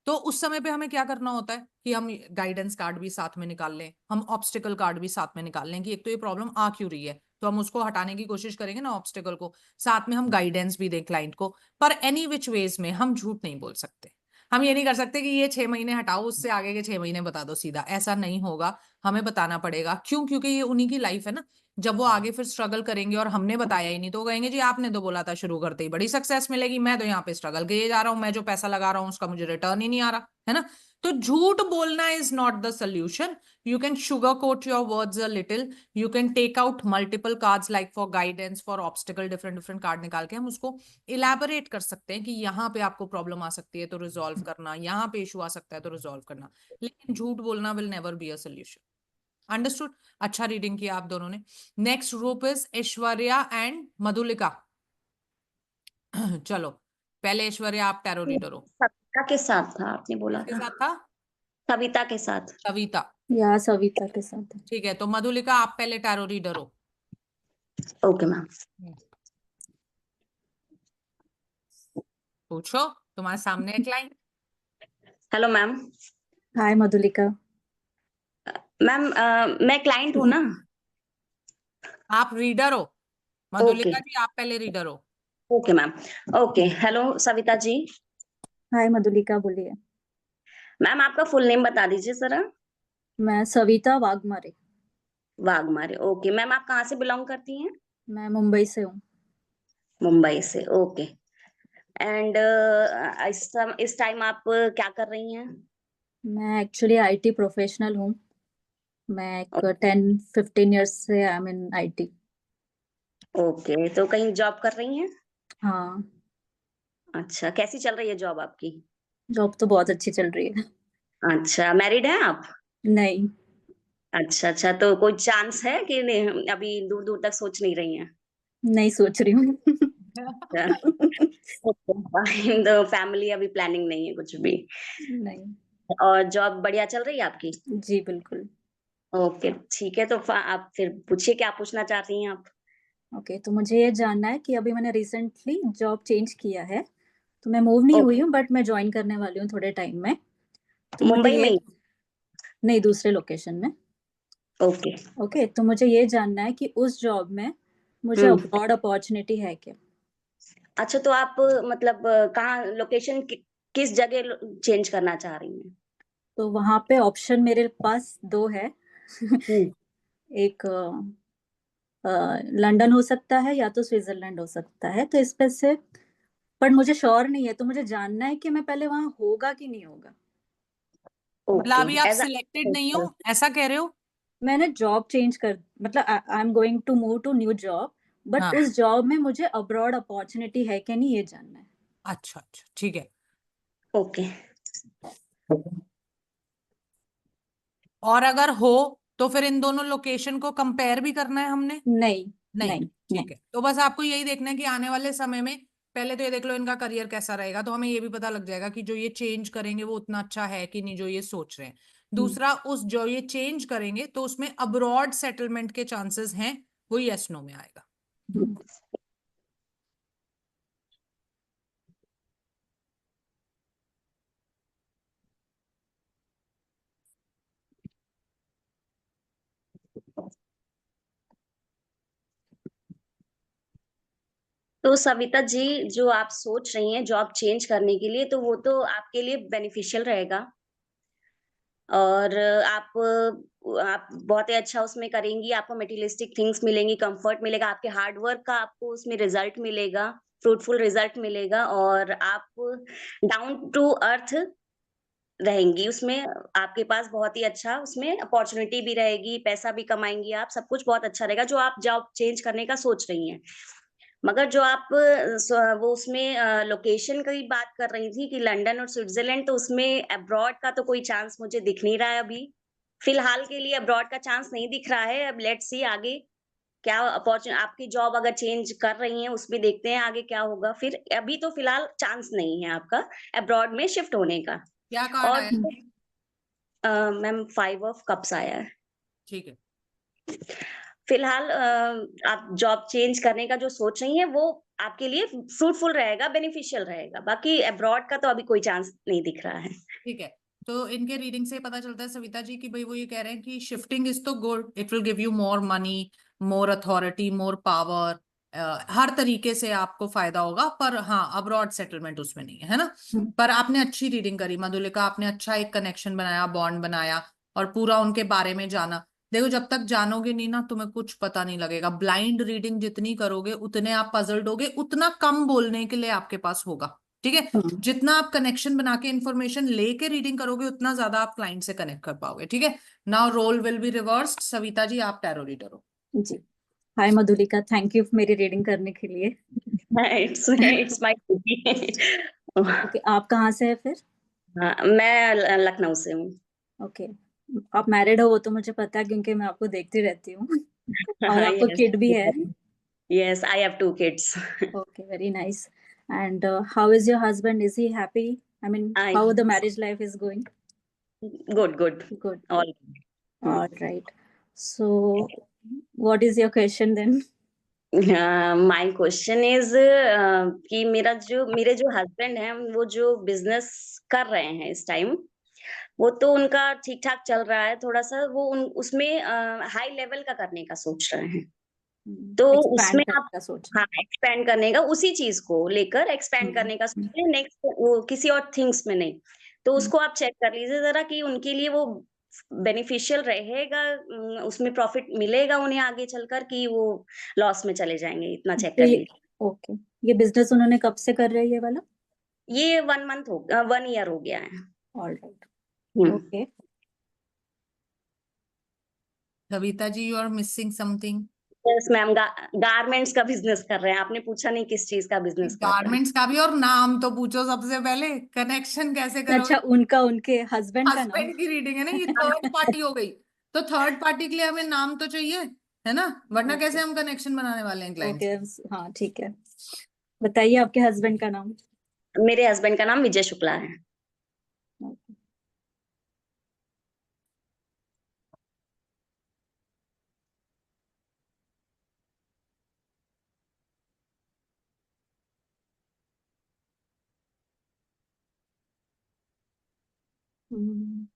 तो उस समय पे हमें क्या करना होता है कि हम गाइडेंस कार्ड भी साथ में निकाल लें, हम ऑब्स्टिकल कार्ड भी साथ में निकाल लें कि एक तो ये प्रॉब्लम आ क्यों रही है, तो हम उसको हटाने की कोशिश करेंगे ना ऑब्स्टिकल को, साथ में हम गाइडेंस भी दें क्लाइंट को। पर एनी विच वेज में हम झूठ नहीं बोल सकते। हम ये नहीं कर सकते कि ये 6 महीने हटाओ, उससे आगे के 6 महीने बता दो सीधा, ऐसा नहीं होगा। हमें बताना पड़ेगा, क्यों? क्योंकि ये उन्हीं की लाइफ है ना। जब वो आगे फिर स्ट्रगल करेंगे और हमने बताया ही नहीं तो वो कहेंगे जी आपने तो बोला था शुरू करते ही बड़ी सक्सेस मिलेगी, मैं तो यहाँ पे स्ट्रगल किए जा रहा हूँ, मैं जो पैसा लगा रहा हूँ उसका मुझे रिटर्न ही नहीं आ रहा है ना। तो झूठ बोलना is not the solution. You can sugar coat your words a little, you can take out multiple cards like for guidance, for obstacle, different different card निकाल के हम उसको इलेबोरेट कर सकते हैं कि यहाँ पे आपको प्रॉब्लम आ सकती है तो रिजॉल्व करना, यहाँ पे इशू आ सकता है तो रिजॉल्व करना। लेकिन झूठ बोलना will never be a solution. Understood? अच्छा रीडिंग किया आप दोनों ने। Next group is Aishwarya and Madhulika. चलो पहले ऐश्वर्या आप टैरो रीडर हो। सविता के साथ था, आपने बोला किसके था। साथ था? सविता के साथ। सविता। या सविता के साथ है। ठीक है, तो मधुलिका आप पहले टैरो रीडर हो। Okay ma'am. पूछो, तुम्हारे सामने है client. Hello ma'am. Hi Madhulika. Ma'am मैं क्लाइंट हूँ ना। आप रीडर हो। ओके मधुलिका जी आप पहले रीडर हो। Okay ma'am. Okay hello Savita ji. Hi Madhulika, बोलिए। मैम आपका फुल नेम बता दीजिए जरा। मैं सविता वाघमारे। वाघमारे। ओके मैम, आप कहाँ से बिलोंग करती हैं? मैं मुंबई से हूँ। मुंबई से। ओके। एंड इस टाइम आप क्या कर रही हैं? मैं एक्चुअली आईटी प्रोफेशनल हूँ। मैं एक 10-15 ईयर्स से I am in IT. Okay, तो कहीं जॉब कर रही हैं? हाँ। अच्छा, कैसी चल रही है जॉब आपकी? जॉब तो बहुत अच्छी चल रही है। अच्छा, मैरिड हैं आप? नहीं। अच्छा अच्छा, तो कोई चांस है कि अभी दूर दूर तक सोच नहीं रही हैं? नहीं सोच रही हूँ। तो फैमिली अभी प्लानिंग नहीं है कुछ भी? नहीं। और जॉब बढ़िया चल रही है आपकी? जी बिल्कुल। ओके ठीक है, तो आप फिर पूछिए क्या पूछना चाह रही हैं आप? ओके, तो मुझे ये जानना है कि अभी मैंने रिसेंटली जॉब चेंज किया है, तो मैं मूव नहीं हुई ओके हूँ बट मैं ज्वाइन करने वाली हूँ थोड़े टाइम में। तो मुझे मुंबई में ये ही? नहीं, दूसरे लोकेशन में। ओके। ओके, तो मुझे ये जानना है कि उस जॉब में मुझे अब्रॉड अपॉर्चुनिटी है क्या? अच्छा, तो आप मतलब कहाँ लोकेशन किस जगह चेंज करना चाह रही हैं? तो वहां पे ऑप्शन मेरे पास दो है। हम्म। एक लंदन हो सकता है या तो स्विट्जरलैंड हो सकता है, तो इस पे से, पर मुझे श्योर नहीं है, तो मुझे जानना है कि मैं पहले वहां होगा कि नहीं होगा। मतलब ओके, अभी आप एज सिलेक्टेड नहीं हो, ऐसा कह रहे हो? मैंने जॉब चेंज कर, मतलब I am going to move to new job, but हाँ, उस जॉब में मुझे अब्रॉड अपॉर्चुनिटी है कि नहीं, ये जानना है। अच्छा अच्छा, ठीक है। ओके। और अगर हो तो फिर इन दोनों लोकेशन को कंपेयर भी करना है हमने? नहीं नहीं, नहीं नहीं। ठीक है। तो बस आपको यही देखना है कि आने वाले समय में पहले तो ये देख लो इनका करियर कैसा रहेगा, तो हमें ये भी पता लग जाएगा कि जो ये चेंज करेंगे वो उतना अच्छा है कि नहीं जो ये सोच रहे हैं। दूसरा, उस जो ये चेंज करेंगे तो उसमें अब्रॉड सेटलमेंट के चांसेस हैं, वो यस नो में आएगा। हम्म। तो सविता जी, जो आप सोच रही हैं जॉब चेंज करने के लिए, तो वो तो आपके लिए बेनिफिशियल रहेगा। और आप बहुत ही अच्छा उसमें करेंगी, आपको मटेरियलिस्टिक थिंग्स मिलेंगी, कंफर्ट मिलेगा, आपके हार्ड वर्क का आपको उसमें रिजल्ट मिलेगा, फ्रूटफुल रिजल्ट मिलेगा, और आप डाउन टू अर्थ रहेंगी उसमें। आपके पास बहुत ही अच्छा उसमें अपॉर्चुनिटी भी रहेगी, पैसा भी कमाएंगी आप, सब कुछ बहुत अच्छा रहेगा जो आप जॉब चेंज करने का सोच रही हैं। मगर जो आप वो उसमें लोकेशन की बात कर रही थी कि लंदन और स्विट्जरलैंड, तो उसमें अब्रॉड का तो कोई चांस मुझे दिख नहीं रहा है अभी। फिलहाल के लिए अब्रॉड का चांस नहीं दिख रहा है। अब लेट्स सी आगे क्या अपॉर्चुनिटी, आपकी जॉब अगर चेंज कर रही हैं उसमें देखते हैं आगे क्या होगा। फिर अभी तो फिलहाल चांस नहीं है आपका अब्रॉड में शिफ्ट होने का। क्या कार्ड और आया? मैम 5 ऑफ कप्स आया है। ठीक है। फिलहाल आप जॉब चेंज करने का जो सोच रही हैं वो आपके लिए फ्रूटफुल रहेगा, बेनिफिशियल रहेगा। बाकी अब्रॉड का तो अभी कोई चांस नहीं दिख रहा है। ठीक है, तो इनके रीडिंग से पता चलता है सविता जी कि भाई वो ये कह रहे हैं कि शिफ्टिंग इज तो good, it will give you more money, more authority, more power, हर तरीके से आपको फायदा होगा, पर हाँ अब्रॉड सेटलमेंट उसमें नहीं है ना। पर आपने अच्छी रीडिंग करी मधुलिका, आपने अच्छा एक कनेक्शन बनाया, बॉन्ड बनाया, और पूरा उनके बारे में जाना। देखो जब तक जानोगे नहीं ना तुम्हें कुछ पता नहीं लगेगा। ब्लाइंड रीडिंग जितनी करोगे उतने आप पजल्ड होगे, उतना कम बोलने के लिए आपके पास होगा। ठीक है, जितना आप कनेक्शन बना के इंफॉर्मेशन लेके रीडिंग करोगे उतना ज्यादा आप क्लाइंट से कनेक्ट कर पाओगे। ठीक है, now role will be reversed. Savita ji आप टैरो रीडर हो। जी। हाय मधुलिका, थैंक यू मेरी रीडिंग करने के लिए। इट्स माय ओके, आप कहाँ से है फिर? मैं लखनऊ से हूँ। ओके, आप मैरिड हो वो तो मुझे पता है क्योंकि मैं आपको देखती रहती हूँ। और आपको यस, किड भी है? Yes, I have 2 kids. Okay, very nice. And how is your husband? Is he happy? I mean, I how the marriage life is going? Good good Good, good. All. All right. So, what is your question then? My question is कि मेरे जो husband हैं वो जो business कर रहे हैं इस टाइम, वो तो उनका ठीक ठाक चल रहा है। थोड़ा सा वो उसमें हाई लेवल का करने का सोच रहे हैं। तो उसमें Expand करने आप, का सोच रहे हाँ, एक्सपेंड करने का, उसी चीज को लेकर एक्सपेंड हैं। करने का सोच रहे हैं, नेक्स्ट वो किसी और थिंग्स में नहीं। तो उसको आप चेक कर लीजिए जरा कि उनके लिए वो बेनिफिशियल रहेगा, उसमें प्रॉफिट मिलेगा उन्हें आगे चलकर, कि वो लॉस में चले जाएंगे, इतना चेक तो कर ये, लीजिए। ओके, ये बिजनेस उन्होंने कब से कर रहे हैं ये वाला? ये 1 ईयर हो गया है। All right, hmm. Okay. Savita ji you are missing something. Yes ma'am, garments का बिजनेस कर रहे हैं। आपने पूछा नहीं किस चीज का बिजनेस कर रहे हैं। गारमेंट्स का भी, और नाम तो पूछो सबसे पहले, कनेक्शन कैसे अच्छा, करोगे? उनके हस्बैंड का नाम? हस्बैंड की रीडिंग है ना, ये थर्ड पार्टी हो गई। तो थर्ड पार्टी के लिए हमें नाम तो चाहिए, है ना, वरना कैसे ओके हम कनेक्शन बनाने वाले हैं क्लाइंट ओके, से। हाँ ठीक है, बताइए आपके हस्बैंड का नाम। मेरे हस्बैंड का नाम विजय शुक्ला है। हम्म,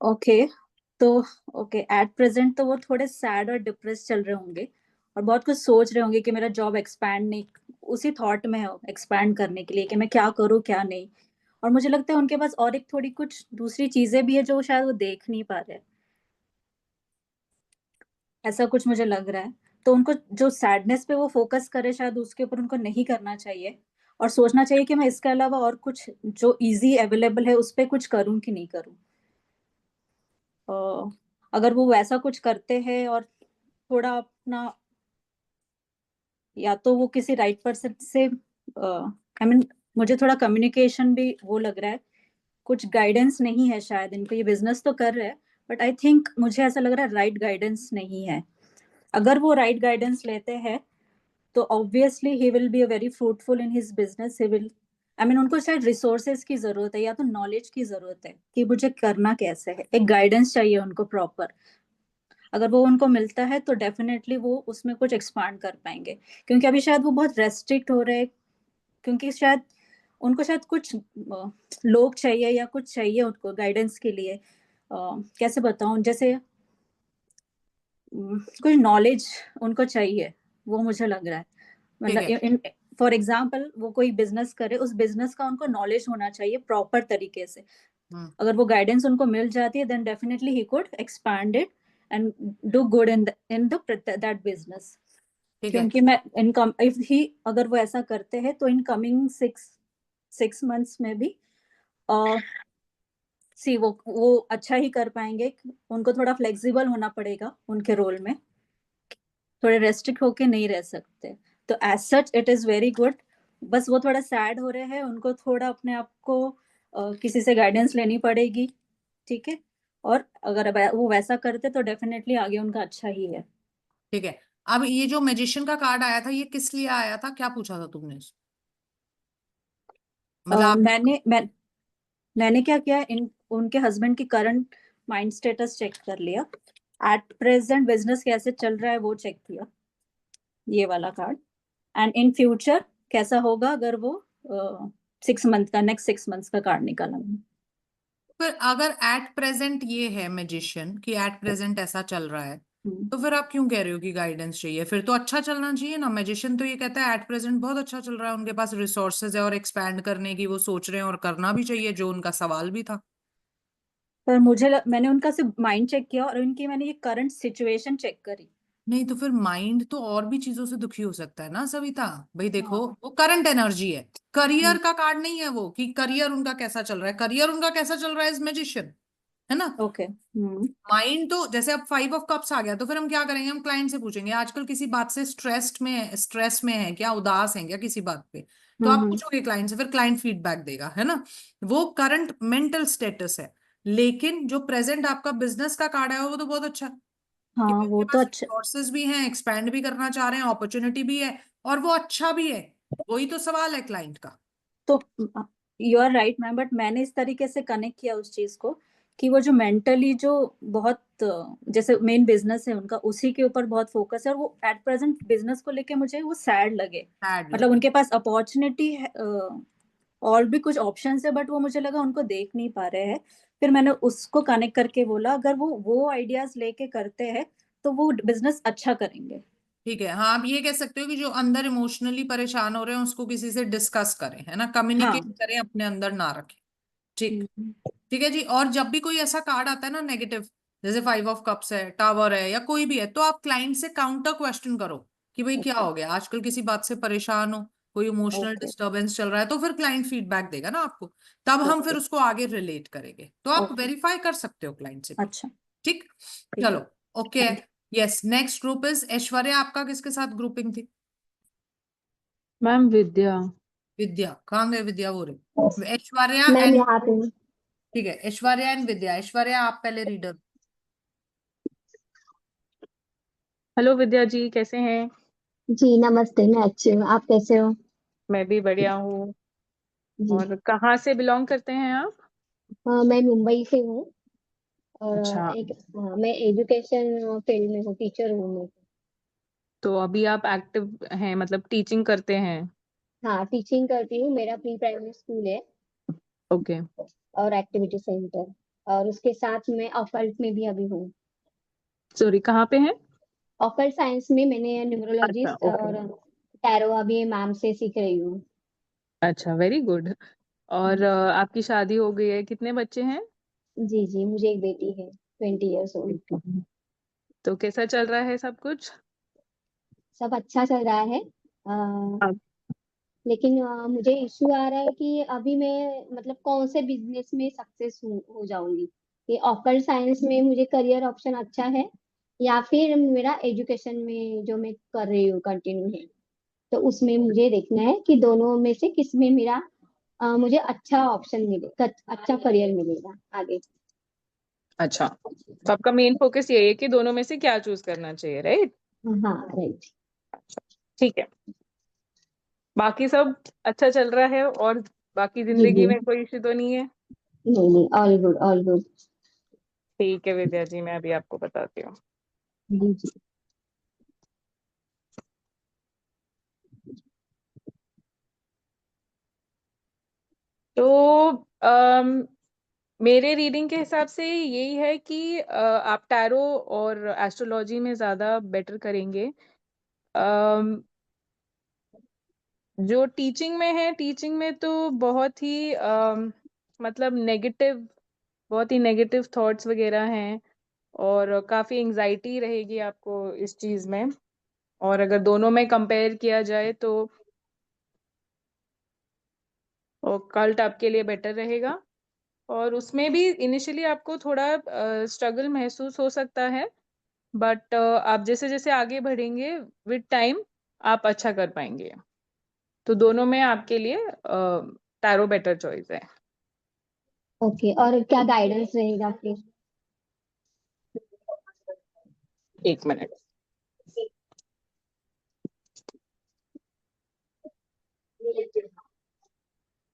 ओके। तो ओके, एट प्रेजेंट तो वो थोड़े सैड और डिप्रेस चल रहे होंगे और बहुत कुछ सोच रहे होंगे कि मेरा जॉब एक्सपैंड नहीं, उसी थॉट में है एक्सपैंड करने के लिए कि मैं क्या करूँ क्या नहीं। और मुझे लगता है उनके पास और एक थोड़ी कुछ दूसरी चीजें भी है जो शायद वो देख नहीं पा रहे, ऐसा कुछ मुझे लग रहा है। तो उनको जो सैडनेस पे वो फोकस करे शायद उसके ऊपर उनको नहीं करना चाहिए और सोचना चाहिए कि मैं इसके अलावा और कुछ जो इजी अवेलेबल है उस पे कुछ करूँ कि नहीं करूँ। अगर वो वैसा कुछ करते हैं और थोड़ा अपना, या तो वो किसी राइट पर्सन से आई मीन मुझे थोड़ा कम्युनिकेशन भी वो लग रहा है, कुछ गाइडेंस नहीं है शायद इनको, ये बिजनेस तो कर रहे हैं बट आई थिंक मुझे ऐसा लग रहा है राइट गाइडेंस नहीं है। अगर वो राइट गाइडेंस लेते हैं तो obviously he will be a very fruitful in his business, he will I mean उनको शायद रिसोर्सेज की जरूरत है या तो नॉलेज की जरूरत है कि मुझे करना कैसे है, एक गाइडेंस चाहिए उनको प्रॉपर। अगर वो उनको मिलता है तो डेफिनेटली वो उसमें कुछ एक्सपांड कर पाएंगे, क्योंकि अभी शायद वो बहुत रेस्ट्रिक्ट हो रहे हैं, क्योंकि शायद उनको शायद कुछ लोग चाहिए या कुछ चाहिए उनको गाइडेंस के लिए। कैसे बताऊं, जैसे कुछ नॉलेज उनको चाहिए, वो मुझे लग रहा है। ठीक है। मतलब फॉर एग्जाम्पल वो कोई बिजनेस करे, उस बिजनेस का उनको नॉलेज होना चाहिए प्रॉपर तरीके से। अगर वो गाइडेंस उनको मिल जाती है then definitely he could expand it and do good in that business. ठीक है। क्योंकि मैं इनकम इफ ही अगर वो ऐसा करते हैं तो इन कमिंग सिक्स मंथ्स में भी सी वो अच्छा ही कर पाएंगे। उनको थोड़ा फ्लेक्सिबल होना पड़ेगा उनके रोल में, थोड़े रेस्ट्रिक्ट होके नहीं रह सकते। तो as such it is very good. बस वो थोड़ा सैड हो रहे हैं, उनको थोड़ा अपने आप को किसी से गाइडेंस लेनी पड़ेगी, ठीक है। और अगर वो वैसा करते तो डेफिनेटली आगे उनका अच्छा ही है। ठीक है। अब ये जो मैजिशियन का कार्ड आया था ये किस लिए आया था, क्या पूछा था तुमने? मतलब मैंने क्या किया, इन उनके हस्बैंड की करंट माइंड स्टेटस चेक कर लिया, एट प्रेजेंट बिजनेस कैसे चल रहा है वो चेक किया, ये वाला कार्ड। एंड इन फ्यूचर कैसा होगा अगर वो 6 मंथ का, नेक्स्ट 6 मंथ्स का कार्ड निकाला मैंने। फिर अगर एट प्रेजेंट ये है मैजिशियन कि एट प्रेजेंट ऐसा चल रहा है, तो फिर आप क्यों कह रहे हो कि गाइडेंस चाहिए? फिर तो अच्छा चलना चाहिए ना। मैजिशियन तो ये कहता है एट प्रेजेंट बहुत अच्छा चल रहा है, उनके पास रिसोर्सेज है और एक्सपैंड करने की वो सोच रहे हैं और करना भी चाहिए, जो उनका सवाल भी था। पर मैंने उनका सिर्फ माइंड चेक किया और उनकी मैंने ये करंट सिचुएशन चेक करी। नहीं तो फिर माइंड तो और भी चीजों से दुखी हो सकता है ना सविता। भाई देखो वो करंट एनर्जी है, करियर का कार्ड नहीं है वो कि करियर उनका कैसा चल रहा है। करियर उनका कैसा चल रहा है इस मैजिशियन, है ना। ओके। माइंड तो जैसे अब 5 ऑफ कप्स आ गया तो फिर हम क्या करेंगे, हम क्लाइंट से पूछेंगे आजकल किसी बात से स्ट्रेस में है क्या, उदास है क्या किसी बात पे, तो आप पूछोगे क्लाइंट से, फिर क्लाइंट फीडबैक देगा, है ना। वो करंट मेंटल स्टेटस है। लेकिन जो प्रेजेंट आपका बिजनेस का कार्ड है वो तो बहुत अच्छा है कि हाँ भाई वो उनके तो पास अच्छा। रिसोर्सेज भी हैं, एक्सपैंड भी करना चाह रहे हैं, अपॉर्चुनिटी भी है और वो अच्छा भी है। वही तो सवाल है क्लाइंट का। तो you are right ma'am, but मैंने इस तरीके से कनेक्ट किया उस चीज को कि वो जो मेंटली जो बहुत जैसे मेन बिजनेस है उनका उसी के ऊपर बहुत फोकस है और वो एट प्रेजेंट बिजनेस को लेके मुझे वो सैड लगे। सैड मतलब लगे। उनके पास अपॉर्चुनिटी है, और भी कुछ ऑप्शंस है बट वो मुझे लगा उनको देख नहीं पा रहे हैं। फिर मैंने उसको कनेक्ट करके बोला अगर वो आइडियाज लेके करते हैं तो वो बिजनेस अच्छा करेंगे। ठीक है। हाँ आप ये कह सकते हो कि जो अंदर इमोशनली परेशान हो रहे हैं उसको किसी से डिस्कस करें, है ना, कम्युनिकेट हाँ। करें, अपने अंदर ना रखें। ठीक। हम्म, ठीक है जी। और जब भी कोई ऐसा कार्ड आता है ना नेगेटिव, जैसे 5 ऑफ कप्स है, टावर है या कोई भी है, तो आप क्लाइंट से काउंटर क्वेश्चन करो कि भाई क्या ओके। हो गया, आजकल किसी बात से परेशान हो, कोई इमोशनल ओके। डिस्टरबेंस चल रहा है, तो फिर क्लाइंट फीडबैक देगा ना आपको, तब हम फिर ओके। उसको आगे रिलेट करेंगे। तो आप ओके। वेरीफाई कर सकते हो क्लाइंट से भी। अच्छा। ठीक। ठीक है। चलो। Okay. Thank yes, next group is Aishwarya. आपका किसके साथ ग्रुपिंग थी? मैम विद्या। विद्या कहाँ गए? विद्या वो रही ऐश्वर्या मैम एंड। यहाँ पे हूँ। ठीक है, ऐश्वर्या एंड विद्या। ऐश्वर्या आप पहले रीडर। हेलो विद्या जी, कैसे हैं? जी नमस्ते, मैं अच्छी हूँ। आप कैसे हो? मैं भी बढ़िया हूँ। जी और कहाँ से बिलोंग करते हैं आप? मैं मुंबई से हूँ और अच्छा, मैं एजुकेशन फील्ड में हूँ, टीचर हूँ मैं। तो अभी आप एक्टिव हैं, मतलब टीचिंग करते हैं? हाँ, टीचिंग करती हूँ। मेरा प्री प्राइमरी स्कूल है ओके। और एक्टिविटी सेंटर, और उसके साथ मैं ऑकल्ट में भी अभी हूँ। सॉरी, कहाँ पे हैं? ऑकल्ट साइंस में मैंने अच्छा, न्यूमरोलॉजिस्ट ओके। और टैरो अभी मैम से सीख रही हूँ। अच्छा, वेरी गुड। और आपकी शादी हो गई है, कितने बच्चे हैं? जी जी, मुझे एक बेटी है, 20 years ओल्ड। तो कैसा चल रहा है सब कुछ? सब अच्छा चल रहा है। आप- लेकिन मुझे इश्यू आ रहा है कि अभी मैं मतलब कौन से बिजनेस में सक्सेस हो जाऊंगी। ये ऑकल्ट साइंस में मुझे करियर ऑप्शन अच्छा है, या फिर मेरा एजुकेशन में जो मैं कर रही हूँ कंटिन्यू है। तो उसमें मुझे देखना है कि दोनों में से किस में मेरा मुझे अच्छा ऑप्शन मिले, अच्छा करियर मिलेगा आगे। अच्छा, तो आपका मेन फोकस ये है कि दोनों में से क्या चूज करना चाहिए, राइट? हाँ राइट। ठीक है। बाकी सब अच्छा चल रहा है, और बाकी जी जिंदगी जी, में कोई इश्यू तो नहीं है? नहीं नहीं, ऑल गुड ऑल गुड। ठीक है विद्या जी, मैं अभी आपको बताती हूँ। जी जी। तो मेरे रीडिंग के हिसाब से यही है कि आप टैरो और एस्ट्रोलॉजी में ज़्यादा बेटर करेंगे। अम, जो टीचिंग में है, टीचिंग में तो बहुत ही मतलब बहुत ही नेगेटिव थॉट्स वगैरह हैं, और काफ़ी एंजाइटी रहेगी आपको इस चीज़ में। और अगर दोनों में कंपेयर किया जाए तो कल्ट आपके लिए बेटर रहेगा। और उसमें भी इनिशियली आपको थोड़ा स्ट्रगल महसूस हो सकता है, बट आप जैसे जैसे आगे बढ़ेंगे विद टाइम आप अच्छा कर पाएंगे। तो दोनों में आपके लिए टैरो बेटर चॉइस है। ओके, और क्या गाइडेंस रहेगा फिर? एक मिनट।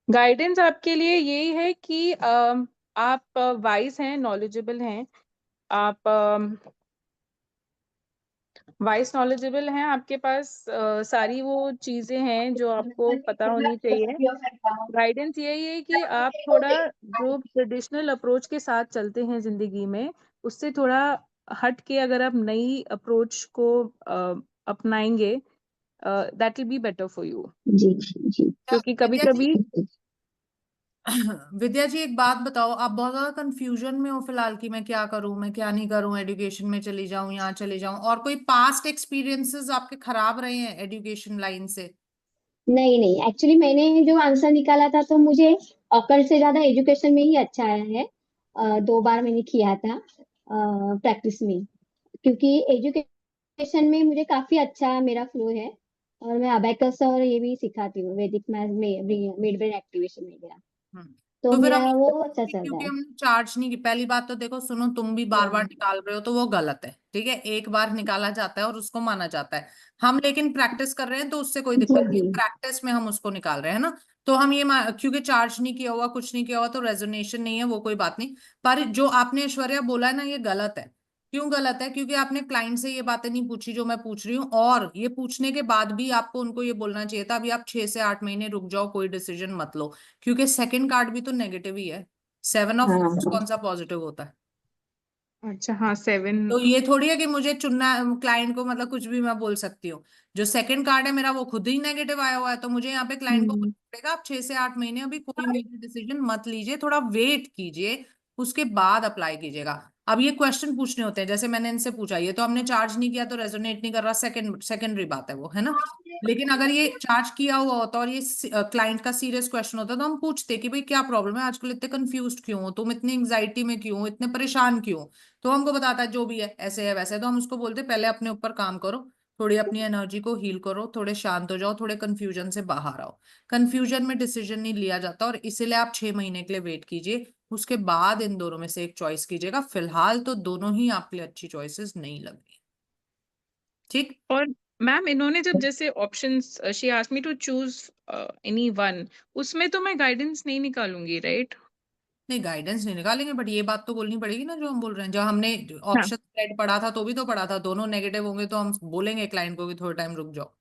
गाइडेंस आपके लिए यही है कि आप वाइज हैं, नॉलेजेबल हैं। आप वाइज नॉलेजेबल हैं, आपके पास सारी वो चीज़ें हैं जो आपको पता होनी चाहिए। गाइडेंस यही है कि आप थोड़ा जो ट्रेडिशनल अप्रोच के साथ चलते हैं जिंदगी में, उससे थोड़ा हट के अगर आप नई अप्रोच को अपनाएंगे, that will be better for you. जी जी जी। क्योंकि कभी विद्या जी, कभी विद्या जी एक बात बताओ, आप बहुत ज्यादा कंफ्यूजन में हो फिलहाल कि मैं क्या करूं, मैं क्या नहीं करूं, एजुकेशन में चली जाऊं, यहाँ चली जाऊं, और कोई पास्ट एक्सपीरियंसेस आपके खराब रहे हैं एजुकेशन लाइन से? नहीं नहीं, एक्चुअली मैंने जो आंसर निकाला था तो मुझे ऑकल्ट से ज्यादा एजुकेशन में ही अच्छा आया है। 2 बार मैंने किया था प्रैक्टिस में, क्योंकि एजुकेशन में मुझे काफी अच्छा मेरा फ्लो है। और मैं अबेकस और ये भी सिखाती हूँ, वैदिक मैथ में मिड ब्रेन एक्टिवेशन वगैरह। हम्म। तो तो फिर मेरा हम वो अच्छा चल रहा क्योंकि है। हमने चार्ज नहीं की, पहली बात तो देखो सुनो, तुम भी बार बार हाँ निकाल रहे हो तो वो गलत है, ठीक है? एक बार निकाला जाता है और उसको माना जाता है। हम लेकिन प्रैक्टिस कर रहे हैं तो उससे कोई जी दिक्कत नहीं, जी प्रैक्टिस में हम उसको निकाल रहे हैं ना। तो हम ये क्योंकि चार्ज नहीं किया हुआ, कुछ नहीं किया हुआ, तो रेजोनेशन नहीं है, वो कोई बात नहीं। पर जो आपने ऐश्वर्या बोला है ना, ये गलत है। क्यों गलत है? क्योंकि आपने क्लाइंट से ये बातें नहीं पूछी जो मैं पूछ रही हूँ, और ये पूछने के बाद भी आपको उनको ये बोलना चाहिए था अभी आप 6 से 8 महीने रुक जाओ, कोई डिसीजन मत लो। क्योंकि सेकंड कार्ड भी तो नेगेटिव ही है। 7 ऑफ हाँ कौन सा पॉजिटिव होता है? अच्छा, हाँ, 7। तो ये थोड़ी है कि मुझे चुनना, क्लाइंट को मतलब कुछ भी मैं बोल सकती हूँ। जो सेकंड कार्ड है मेरा वो खुद ही नेगेटिव आया हुआ है, तो मुझे यहाँ पे क्लाइंट को बोलना पड़ेगा आप 6 से 8 महीने अभी कोई मेजर डिसीजन मत लीजिए, थोड़ा वेट कीजिए, उसके बाद अप्लाई कीजिएगा। अब ये क्वेश्चन पूछने होते हैं, जैसे मैंने इनसे पूछा, ये तो हमने चार्ज नहीं किया तो रेजोनेट नहीं कर रहा, सेकेंडरी बात है वो, है ना? लेकिन अगर ये चार्ज किया हुआ होता और ये क्लाइंट का सीरियस क्वेश्चन होता तो हम पूछते कि भाई क्या प्रॉब्लम है आजकल, इतने कंफ्यूज क्यों हो तुम, इतनी एंग्जाइटी में क्यों हो, इतने परेशान क्यों हो? तो हमको बताता है जो भी है ऐसे है वैसे है, तो हम उसको बोलते पहले अपने ऊपर काम करो, थोड़ी अपनी एनर्जी को हील करो, थोड़े शांत हो जाओ, थोड़े कंफ्यूजन से बाहर आओ। कंफ्यूजन में डिसीजन नहीं लिया जाता, और इसीलिए आप 6 महीने के लिए वेट कीजिए, उसके बाद इन दोनों में से एक चॉइस कीजिएगा। फिलहाल तो दोनों ही आपके लिए अच्छी चॉइसेस नहीं लग रही। ठीक। और मैम इन्होंने जब जैसे options she asked me to choose any one, उसमें तो मैं गाइडेंस नहीं निकालूंगी, राइट? नहीं गाइडेंस नहीं निकालेंगे, बट ये बात तो बोलनी पड़ेगी ना जो हम बोल रहे हैं। जब हमने हाँ, ऑप्शन सेट पढ़ा था तो भी तो पढ़ा था, दोनों नेगेटिव होंगे तो हम बोलेंगे क्लाइंट को कि थोड़ा टाइम रुक जाओ।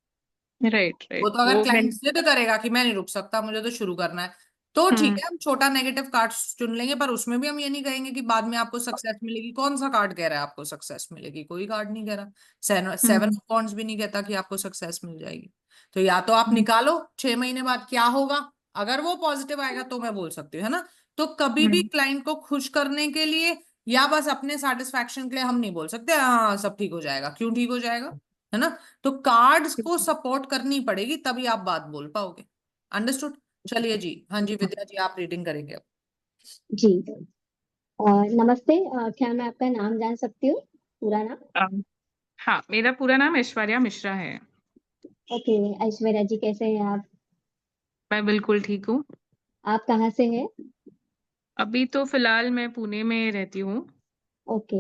राइट वो राइट, तो अगर वो मैं क्लाइंट जिद करेगा कि मैं नहीं रुक सकता, मुझे तो शुरू करना है, तो ठीक हम्म है हम छोटा नेगेटिव कार्ड चुन लेंगे। पर उसमें भी हम ये नहीं कहेंगे कि बाद में आपको सक्सेस मिलेगी। कौन सा कार्ड कह रहा है आपको सक्सेस मिलेगी? कोई कार्ड नहीं कह रहा। सेवन हम्म ऑफ वॉन्ड्स भी नहीं कहता कि आपको सक्सेस मिल जाएगी। तो या तो आप हम्म निकालो 6 महीने बाद क्या होगा, अगर वो पॉजिटिव आएगा तो मैं बोल सकती हूँ, है ना। तो कभी भी हम्म क्लाइंट को खुश करने के लिए या बस अपने सेटिस्फैक्शन के लिए हम नहीं बोल सकते हाँ सब ठीक हो जाएगा। क्यों ठीक हो जाएगा, है ना। तो कार्ड्स को सपोर्ट करनी पड़ेगी तभी आप बात बोल पाओगे। अंडरस्टूड। चलिए जी, हाँ जी विद्या जी आप रीडिंग करेंगे अब। जी। नमस्ते, क्या मैं आपका नाम जान सकती हूँ, पूरा नाम? हाँ, मेरा पूरा नाम ऐश्वर्या मिश्रा है। ओके, ऐश्वर्या जी कैसे हैं आप? मैं बिल्कुल ठीक हूँ। आप कहाँ से हैं? अभी तो फिलहाल मैं पुणे में रहती हूँ। ओके।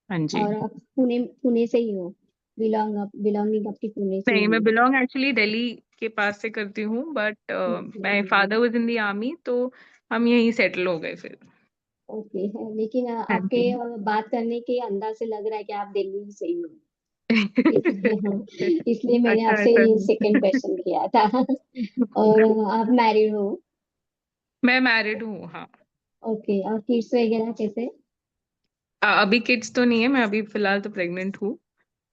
हाँ जी। और आप पुणे पुणे से ही हो? बिलोंगिंग आपकी पुणे से नहीं, ही मैं है? बिलोंग एक्चुअली दिल्ली के पास से करती हूँ, but my father was in the army, तो हम यहीं सेटल हो गए फिर। ओके है, लेकिन हाँ आपके जी। बात करने के अंदाज से लग रहा है कि आप दिल्ली से ही हो। इसलिए हाँ, इसलिए मैंने अच्छा आपसे ऐसा ये है। सेकंड क्वेश्चन किया था। और आप मैरिड हो? मैं मैरिड हूँ, हाँ। ओके, और किड्स वगैरह कैसे? अभी किड्स तो नहीं है, मैं अभी फिलहाल तो प्रेग्नेंट हूँ,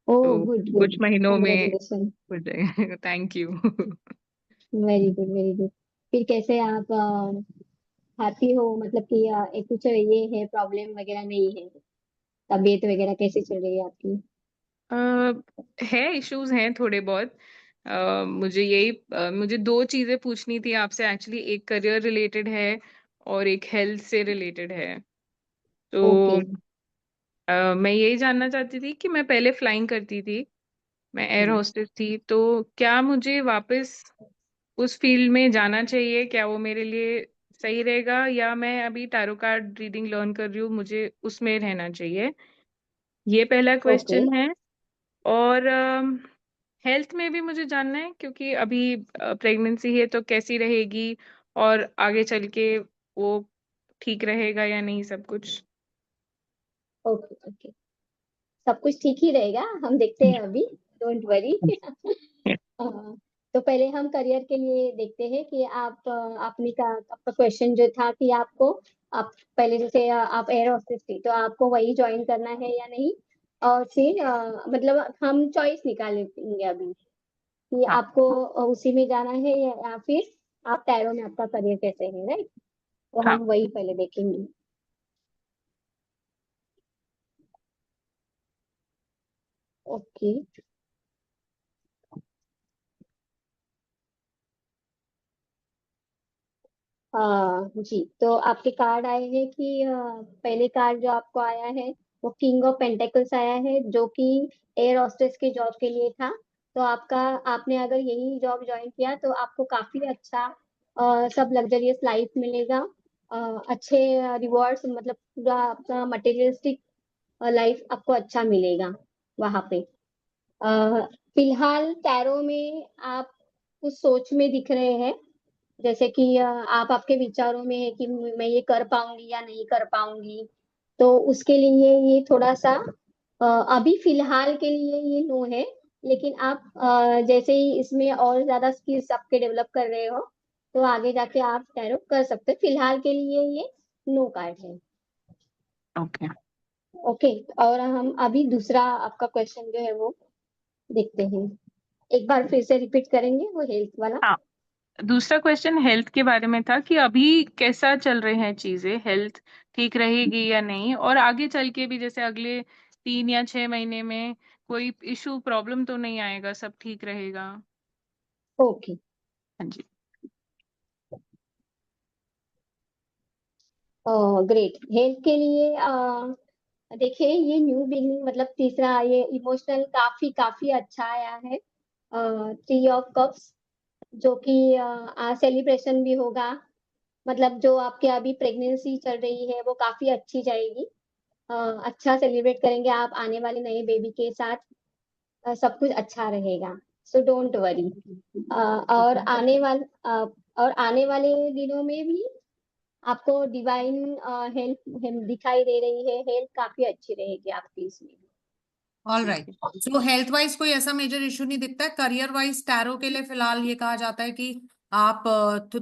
ओह, तो गुड कुछ गुड, महीनों में कंग्रेचुलेशन। हो जाएगा। Thank you. Very good very good. फिर कैसे आप हैप्पी हो, मतलब कि एक कुछ ये है प्रॉब्लम वगैरह नहीं है? तबीयत वगैरह कैसी चल रही है आपकी? है, इश्यूज हैं थोड़े बहुत। मुझे दो चीजें पूछनी थी आपसे एक्चुअली, एक करियर रिलेटेड है और एक हेल्थ से रिलेटेड है। तो ओके। मैं यही जानना चाहती थी कि मैं पहले फ्लाइंग करती थी, मैं एयर हाँ। होस्टेस थी, तो क्या मुझे वापस उस फील्ड में जाना चाहिए? क्या वो मेरे लिए सही रहेगा, या मैं अभी टैरो कार्ड रीडिंग लर्न कर रही हूँ, मुझे उसमें रहना चाहिए? ये पहला ओके। क्वेश्चन है। और हेल्थ में भी मुझे जानना है, क्योंकि अभी प्रेगनेंसी है तो कैसी रहेगी, और आगे चल के वो ठीक रहेगा या नहीं सब कुछ। ओके ओके, सब कुछ ठीक ही रहेगा, हम देखते हैं अभी, डोंट वरी। तो पहले हम करियर के लिए देखते हैं कि आप आपका क्वेश्चन जो था कि आपको, आप पहले जैसे आप एयर होस्टेस थी तो आपको वही ज्वाइन करना है या नहीं। और फिर मतलब हम चॉइस निकालेंगे अभी कि हाँ आपको उसी में जाना है या फिर आप टैरो में आपका करियर कैसे है, राइट? तो हाँ। हम वही पहले देखेंगे। ओके। जी, तो आपके कार्ड आए हैं कि पहले कार्ड जो आपको आया है वो किंग ऑफ पेंटेकल्स आया है, जो कि एयर होस्टेस के जॉब के लिए था। तो आपने अगर यही जॉब ज्वाइन किया तो आपको काफी अच्छा सब लग्जरियस लाइफ मिलेगा। अच्छे रिवॉर्ड्स, मतलब पूरा आपका मटेरियलिस्टिक लाइफ आपको अच्छा मिलेगा वहां पे। फिलहाल टैरो में आप कुछ सोच में दिख रहे हैं, जैसे कि आप आपके विचारों में है कि मैं ये कर पाऊंगी या नहीं कर पाऊंगी। तो उसके लिए ये थोड़ा सा अभी फिलहाल के लिए ये नो है। लेकिन आप जैसे ही इसमें और ज्यादा स्किल्स आपके डेवलप कर रहे हो तो आगे जाके आप टैरो कर सकते हो। फिलहाल के लिए ये नो कार्ड है। ओके। ओके। और हम अभी दूसरा आपका क्वेश्चन जो है वो देखते हैं। एक बार फिर से रिपीट करेंगे वो हेल्थ वाला। हाँ, दूसरा क्वेश्चन हेल्थ के बारे में था कि अभी कैसा चल रहे हैं चीजें, हेल्थ ठीक रहेगी या नहीं, और आगे चल के भी जैसे अगले 3 या 6 महीने में कोई इशू प्रॉब्लम तो नहीं आएगा, सब ठीक रहेगा? ओके। हाँ जी। ग्रेट। हेल्थ के लिए देखिए, ये न्यू बिगनिंग मतलब तीसरा, ये इमोशनल काफी काफी अच्छा आया है। 3 ऑफ कप्स, जो कि सेलिब्रेशन भी होगा। मतलब जो आपके अभी प्रेगनेंसी चल रही है वो काफी अच्छी जाएगी। अच्छा सेलिब्रेट करेंगे आप आने वाले नए बेबी के साथ। सब कुछ अच्छा रहेगा, सो डोंट वरी। और आने वाले दिनों में भी आपको डिवाइन हेल्प दिखाई दे रही है, हेल्थ काफी अच्छी रहेगी आपकी इसमें। All right. सो हेल्थ वाइज कोई ऐसा मेजर इशू नहीं दिखता है। करियर वाइज टैरो के लिए फिलहाल ये कहा जाता है कि आप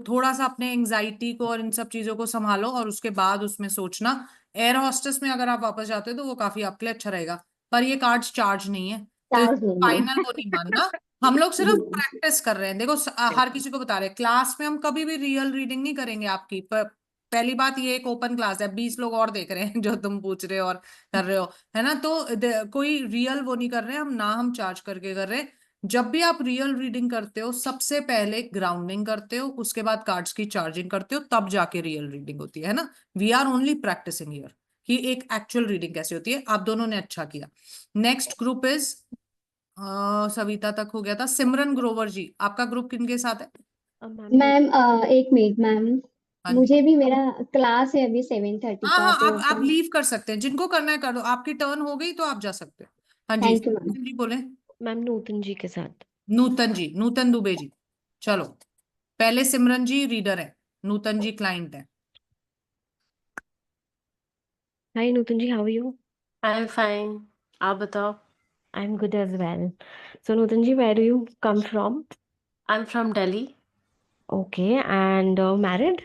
थोड़ा सा अपने एंजाइटी को और इन सब चीजों को संभालो और उसके बाद उसमें सोचना। एयर होस्टेस में अगर आप वापस जाते हो तो वो काफी आपके लिए अच्छा रहेगा, पर ये कार्ड्स चार्ज नहीं है, तो चार्ज नहीं है। फाइनल वो नहीं मानना। हम लोग सिर्फ प्रैक्टिस कर रहे हैं। देखो हर किसी को बता रहे हैं, क्लास में हम कभी भी रियल रीडिंग नहीं करेंगे आपकी। पहली बात, ये एक ओपन क्लास है, 20 लोग और देख रहे हैं जो तुम पूछ रहे हो और कर रहे हो, है ना। तो कोई रियल वो नहीं कर रहे हैं हम, ना हम चार्ज करके कर रहे हैं। जब भी आप रियल रीडिंग करते हो, सबसे पहले ग्राउंडिंग करते हो, उसके बाद कार्ड्स की चार्जिंग करते हो, तब जाके रियल रीडिंग होती है ना। We are only practising here कि एक एक्चुअल रीडिंग कैसे होती है। आप दोनों ने अच्छा किया। नेक्स्ट ग्रुप इज सविता तक हो गया था। सिमरन ग्रोवर जी, आपका ग्रुप किनके साथ है? मैम एक मिनट मैम, हाँ जी। मुझे भी मेरा क्लास है अभी 7:30 हाँ का, हाँ, तो आप लीव कर सकते हैं, जिनको करना है कर दो, आपकी टर्न हो गई तो आप जा सकते हो। हाँ जी, थैंक यू मैम। जी बोले। मैम नूतन जी के साथ। नूतन जी, नूतन दुबे जी। चलो, पहले सिमरन जी रीडर है, नूतन जी क्लाइंट है। Hi Nutan ji, how are you? I am fine, आप बताओ। I am good as well. So Nutan ji, where do you come from? I am from Delhi. Okay, and married?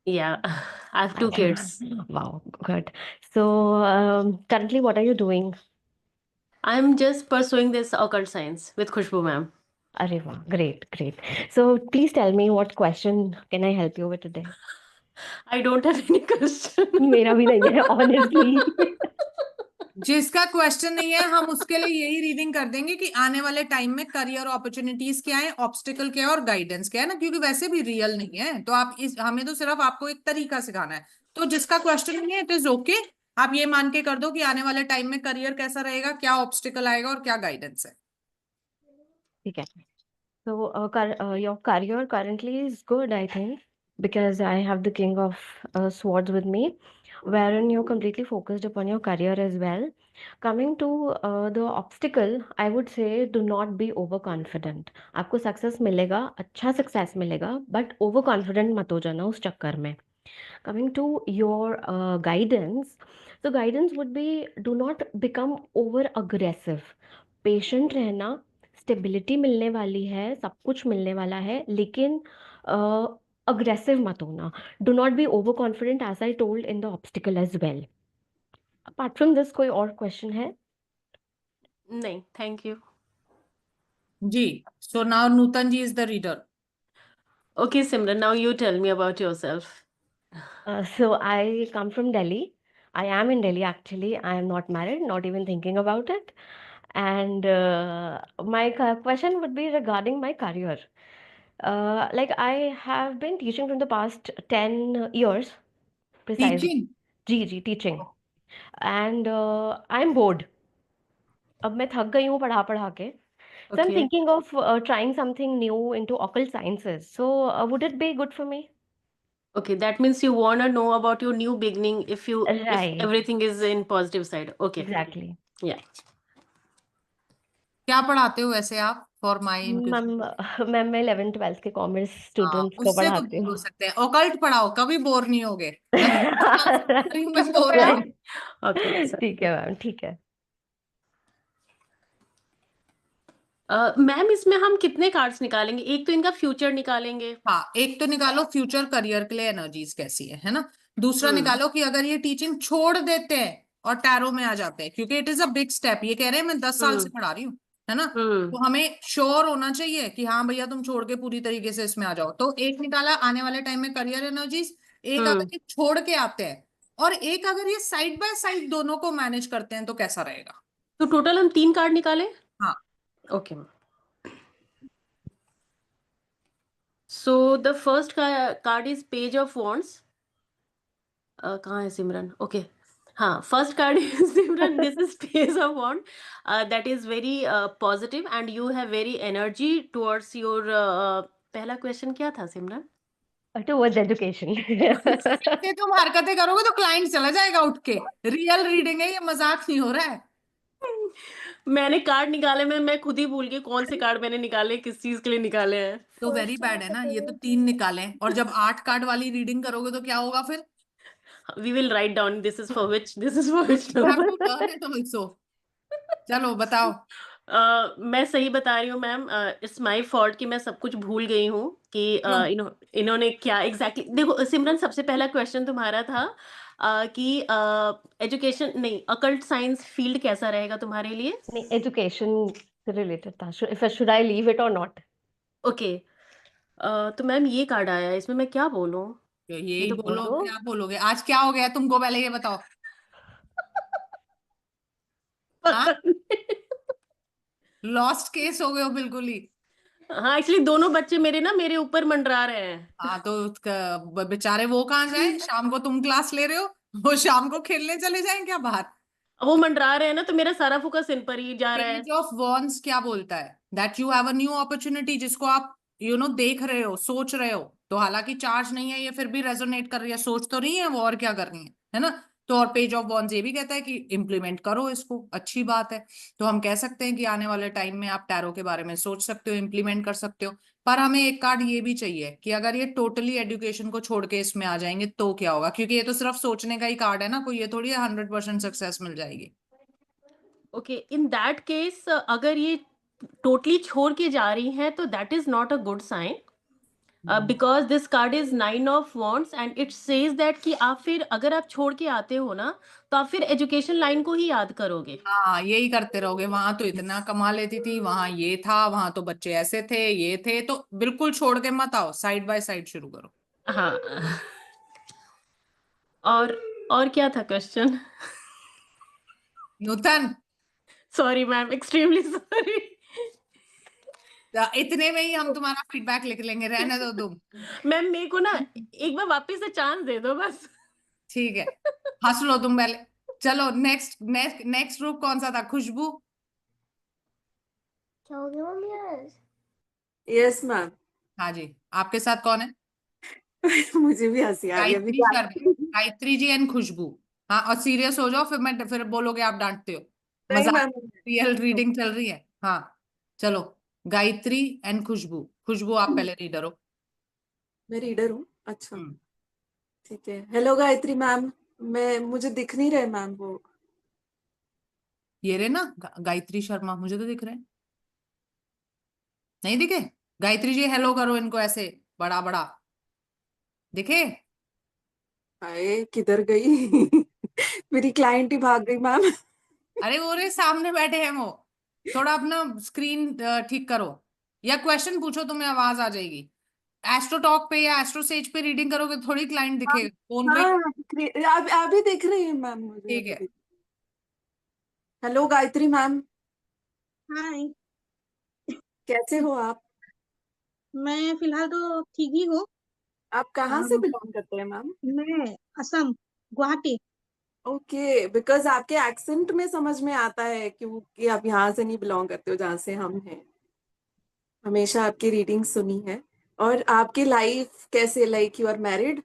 Yeah, I have two kids. Wow, good. So currently what are you doing? I'm just pursuing this occult science with Khushbu ma'am. Arey wow, great, great. So please tell me, what question can I help you with today? I don't have any question. मेरा भी नहीं है, honestly. जिसका question नहीं है, हम उसके लिए यही रीडिंग कर देंगे कि आने वाले टाइम में करियर अपॉर्चुनिटीज क्या है, ऑब्स्टिकल क्या है और गाइडेंस क्या है ना, क्योंकि वैसे भी रियल नहीं है। तो आप हमें तो सिर्फ आपको एक तरीका सिखाना है। तो जिसका क्वेश्चन नहीं है, इट इज ओके। आप ये मान के कर दो कि आने वाले टाइम में करियर कैसा रहेगा, क्या ऑब्स्टिकल आएगा और क्या गाइडेंस है। ठीक है। So your career currently is good, I think, because I have the King of Swords with me, wherein you're completely focused upon your career as well. Coming to the obstacle, I would say do not be overconfident. आपको success मिलेगा, अच्छा success मिलेगा, but over confident मत हो जाना उस चक्कर में. Coming to your guidance, so guidance would be do not become over aggressive. Patient रहना, स्टेबिलिटी मिलने वाली है, सब कुछ मिलने वाला है, लेकिन अग्रेसिव मत होना. Do not be over confident as I told in the obstacle as well. Apart from this कोई और क्वेश्चन है? नहीं, thank you ji. So now Nutan ji is the reader. Okay, Simran, now you tell me about yourself. So I come from Delhi. I am in Delhi actually. I am not married, not even thinking about it. And my question would be regarding my career. Like I have been teaching from the past 10 years, precisely. Teaching? जी, teaching. And I'm bored. अब मैं थक गई हूँ पढ़ा पढ़ा के. So I'm Okay. thinking of trying something new into occult sciences. So would it be good for me? Okay, that means you want to know about your new beginning if Right. everything is in positive side. Okay. Exactly. Yeah. क्या पढ़ाते हो वैसे आप, for my ma'am मैं 11th-12th के commerce students को उससे तो पढ़ाती बोर हूँ. हो सकते हैं। ओकल्ट पढ़ाओ, कभी बोर नहीं होगे। में बोर है। Okay. ठीक है मैम, ठीक है. मैम इसमें हम कितने कार्ड्स निकालेंगे? एक तो इनका फ्यूचर निकालेंगे। हाँ, एक तो निकालो फ्यूचर करियर के लिए एनर्जीज कैसी है ना। दूसरा निकालो कि अगर ये टीचिंग छोड़ देते हैं और टैरो में आ जाते हैं, क्योंकि it is a big step. ये कह रहे हैं मैं 10 साल से पढ़ा रही हूँ, है ना। तो हमें श्योर होना चाहिए कि हाँ भैया तुम छोड़ के पूरी तरीके से इसमें आ जाओ। तो एक निकाला आने वाले टाइम में करियर एनर्जीज, एक अगर ये छोड़ के आते हैं, और एक अगर ये साइड बाय साइड दोनों को मैनेज करते हैं तो कैसा रहेगा। तो टोटल हम 3 कार्ड निकाले। हाँ, okay. So the first card is Page of Wands. कहाँ है सिमरन? Okay. हाँ, first card is Simran. This is Page of Wands. That is very positive and you have very energy towards your पहला question क्या था सिमरन? Towards education. ये तुम हरकतें करोगे तो क्लाइंट चला जाएगा उठ के। रियल रीडिंग है ये, मजाक नहीं हो रहा है। मैंने कार्ड निकाले, मैं खुद ही भूल गई कौन से कार्ड मैंने निकाले, किस चीज के लिए निकाले हैं। तो वेरी बैड है ना, ये तो 3 निकाले हैं, और जब 8 कार्ड वाली रीडिंग करोगे तो क्या होगा फिर? We will write down this is for which, this is for which You have to number. learn it also. चलो बताओ। मैं सही बता रही हूँ मैम, इट्स माय फॉल्ट कि मैं सब कुछ भूल गई हूँ कि क्यों? इन्होंने क्या एग्जैक्टली देखो सिमरन, सबसे पहला क्वेश्चन तुम्हारा था कि एजुकेशन नहीं, अकल्ट साइंस फील्ड कैसा रहेगा तुम्हारे लिए। नहीं, एजुकेशन से रिलेटेड था, शुड आई लीव इट और नॉट। ओके, तो मैम ये कार्ड आया है, इसमें मैं क्या बोलूँ? तो ये यही तो बोल बोलो, दो। क्या बोलोगे? आज क्या हो गया तुमको, पहले ये बताओ। हाँ, पता नहीं। लॉस्ट केस हो गए हो बिल्कुल ही। हाँ, एक्चुअली दोनों बच्चे मेरे ना मेरे ऊपर मंडरा रहे हैं। हाँ तो बेचारे वो कहाँ जाए? शाम को तुम क्लास ले रहे हो, वो शाम को खेलने चले जाएं क्या बाहर? वो मंडरा रहे हैं ना, तो मेरा सारा फोकस इन पर ही जा रहा है। पेज ऑफ वॉन्ड्स क्या बोलता है? That you have a new opportunity, जिसको आप देख रहे हो, सोच रहे हो। तो हालांकि चार्ज नहीं है ये, फिर भी रेजोनेट कर रही है, सोच तो रही है वो, और क्या कर रही है ना? तो और पेज ऑफ वॉन्ड्स ये भी कहता है कि इम्प्लीमेंट करो इसको, अच्छी बात है। तो हम कह सकते हैं कि आने वाले टाइम में आप टैरो के बारे में सोच सकते हो, इम्प्लीमेंट कर सकते हो। पर हमें एक कार्ड ये भी चाहिए कि अगर ये टोटली एजुकेशन को छोड़ के इसमें आ जाएंगे तो क्या होगा, क्योंकि ये तो सिर्फ सोचने का ही कार्ड है ना, कोई ये थोड़ी 100% सक्सेस मिल जाएगी। ओके, इन दैट केस अगर ये टोटली छोड़ के जा रही हैं तो that is not a good sign, because this card is 9 of wands and it says that कि आप फिर अगर आप छोड़ के आते हो ना, तो आप फिर एजुकेशन लाइन को ही याद करोगे। हाँ, यही करते रहोगे, वहां तो इतना कमा लेती थी, वहां ये था, वहां तो बच्चे ऐसे थे, ये थे। तो बिल्कुल छोड़ के मत आओ, साइड बाय साइड शुरू करो। हाँ। और और क्या था क्वेश्चन? नूतन, सॉरी मैम, एक्सट्रीमली सॉरी। इतने में ही हम तुम्हारा फीडबैक लिख लेंगे, रहने दो तुम। मैम मेरे को ना एक बार वापस से चांस दे दो बस। ठीक है, हंस लो तुम पहले। चलो नेक्स्ट नेक्स्ट नेक्स्ट ग्रुप कौन सा था? खुशबू। क्या हो गया मम्मी आज? Yes ma'am. हाँ जी, आपके साथ कौन है? मुझे भी हंसी आ रही है अभी। गायत्री शर्मा, गायत्री जी एंड खुशबू। हाँ, और सीरियस हो जाओ, फिर बोलोगे आप डांटते हो। नहीं मजाक, मैम। रियल रीडिंग चल रही है। हाँ चलो, गायत्री एंड खुशबू। खुशबू आप पहले रीडर हो। मैं रीडर हूँ, अच्छा हम्म, ठीक है। हेलो गायत्री मैम, मुझे दिख नहीं रहे मैम वो। ये रहे ना, गायत्री शर्मा, मुझे तो दिख रहे हैं। नहीं दिखे? गायत्री जी हेलो करो इनको ऐसे, बड़ा बड़ा दिखे? हाय किधर गई? मेरी क्लाइंट ही भाग गई मैम। अरे वो रे सामने बैठे हैं वो। थोड़ा अपना स्क्रीन ठीक करो, या क्वेश्चन पूछो, तुम्हें आवाज आ जाएगी। एस्ट्रो टॉक पे या एस्ट्रो सेज पे रीडिंग करोगे तो थोड़ी क्लाइंट दिखेगा, फोन पे। हाँ अभी दिख रही है मैम, मुझे ठीक अभी है। दिख। हेलो गायत्री मैम, हाय। कैसे हो आप? मैं फिलहाल तो ठीक ही हूँ। आप कहाँ से बिलोंग करते हैं मैम? मैं असम, गुवाहाटी। ओके, बिकॉज आपके एक्सेंट में समझ में आता है क्योंकि आप यहाँ से नहीं बिलोंग करते हो जहाँ से हम हैं। हमेशा आपकी रीडिंग सुनी है। और आपकी लाइफ कैसे, लाइक यू आर मैरिड,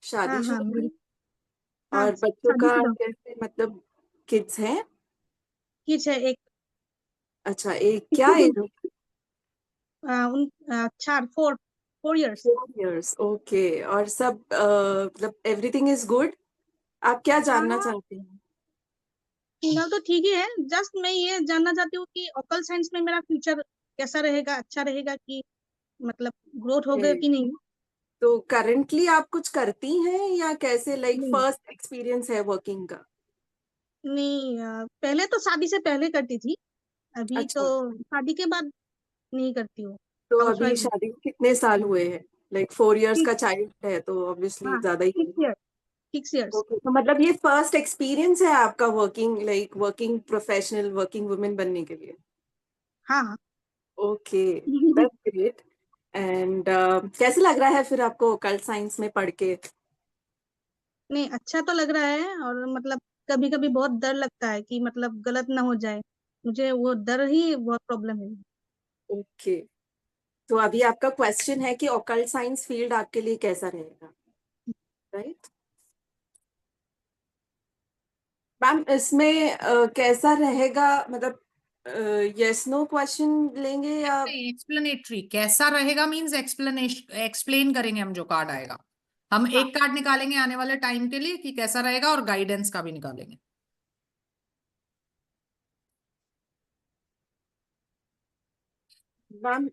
हाँ हाँ शादीशुदा मेरी। हैं? हाँ, और बच्चों का शादीशुदा। कैसे, मतलब किड्स हैं? किड्स है एक। अच्छा, एक क्या एज हो? 4 इयर्स। 4 years, okay. और सब मतलब एवरीथिंग इज गुड? आप क्या जानना हाँ, चाहते हैं? फिलहाल तो ठीक ही है। जस्ट मैं ये जानना चाहती हूँ कि ओकल साइंस में मेरा फ्यूचर कैसा रहेगा, अच्छा रहेगा कि मतलब ग्रोथ होगा Okay, कि नहीं। तो करंटली आप कुछ करती हैं या कैसे, लाइक नहीं फर्स्ट एक्सपीरियंस है वर्किंग का? नहीं, पहले तो शादी से पहले करती थी। अभी तो अच्छा, शादी के बाद नहीं करती हूँ। तो हाउस अभी वाइफ। शादी को कितने साल हुए हैं? लाइक 4 years का चाइल्ड है तो ऑब्वियसली हाँ, ज्यादा ही है। 6 इयर्स। 6 इयर्स। ओके, तो मतलब ये फर्स्ट एक्सपीरियंस है आपका working, like working professional, working women बनने के लिए? हाँ हाँ। Okay, that's great. एंड कैसे लग रहा है फिर आपको ओकल्ट साइंस में पढ़ के? नहीं, अच्छा तो लग रहा है, और मतलब कभी कभी बहुत डर लगता है कि मतलब गलत ना हो जाए। मुझे वो डर ही बहुत प्रॉब्लम है। ओके, तो अभी आपका क्वेश्चन है कि ओकल्ट साइंस फील्ड आपके लिए कैसा रहेगा, राइट? मैम इसमें कैसा रहेगा, मतलब यस नो क्वेश्चन लेंगे या एक्सप्लेनेटरी कैसा रहेगा मींस एक्सप्लेन करेंगे हम जो कार्ड आएगा। हम हाँ। एक कार्ड निकालेंगे आने वाले टाइम के लिए कि कैसा रहेगा और गाइडेंस का भी निकालेंगे। मैम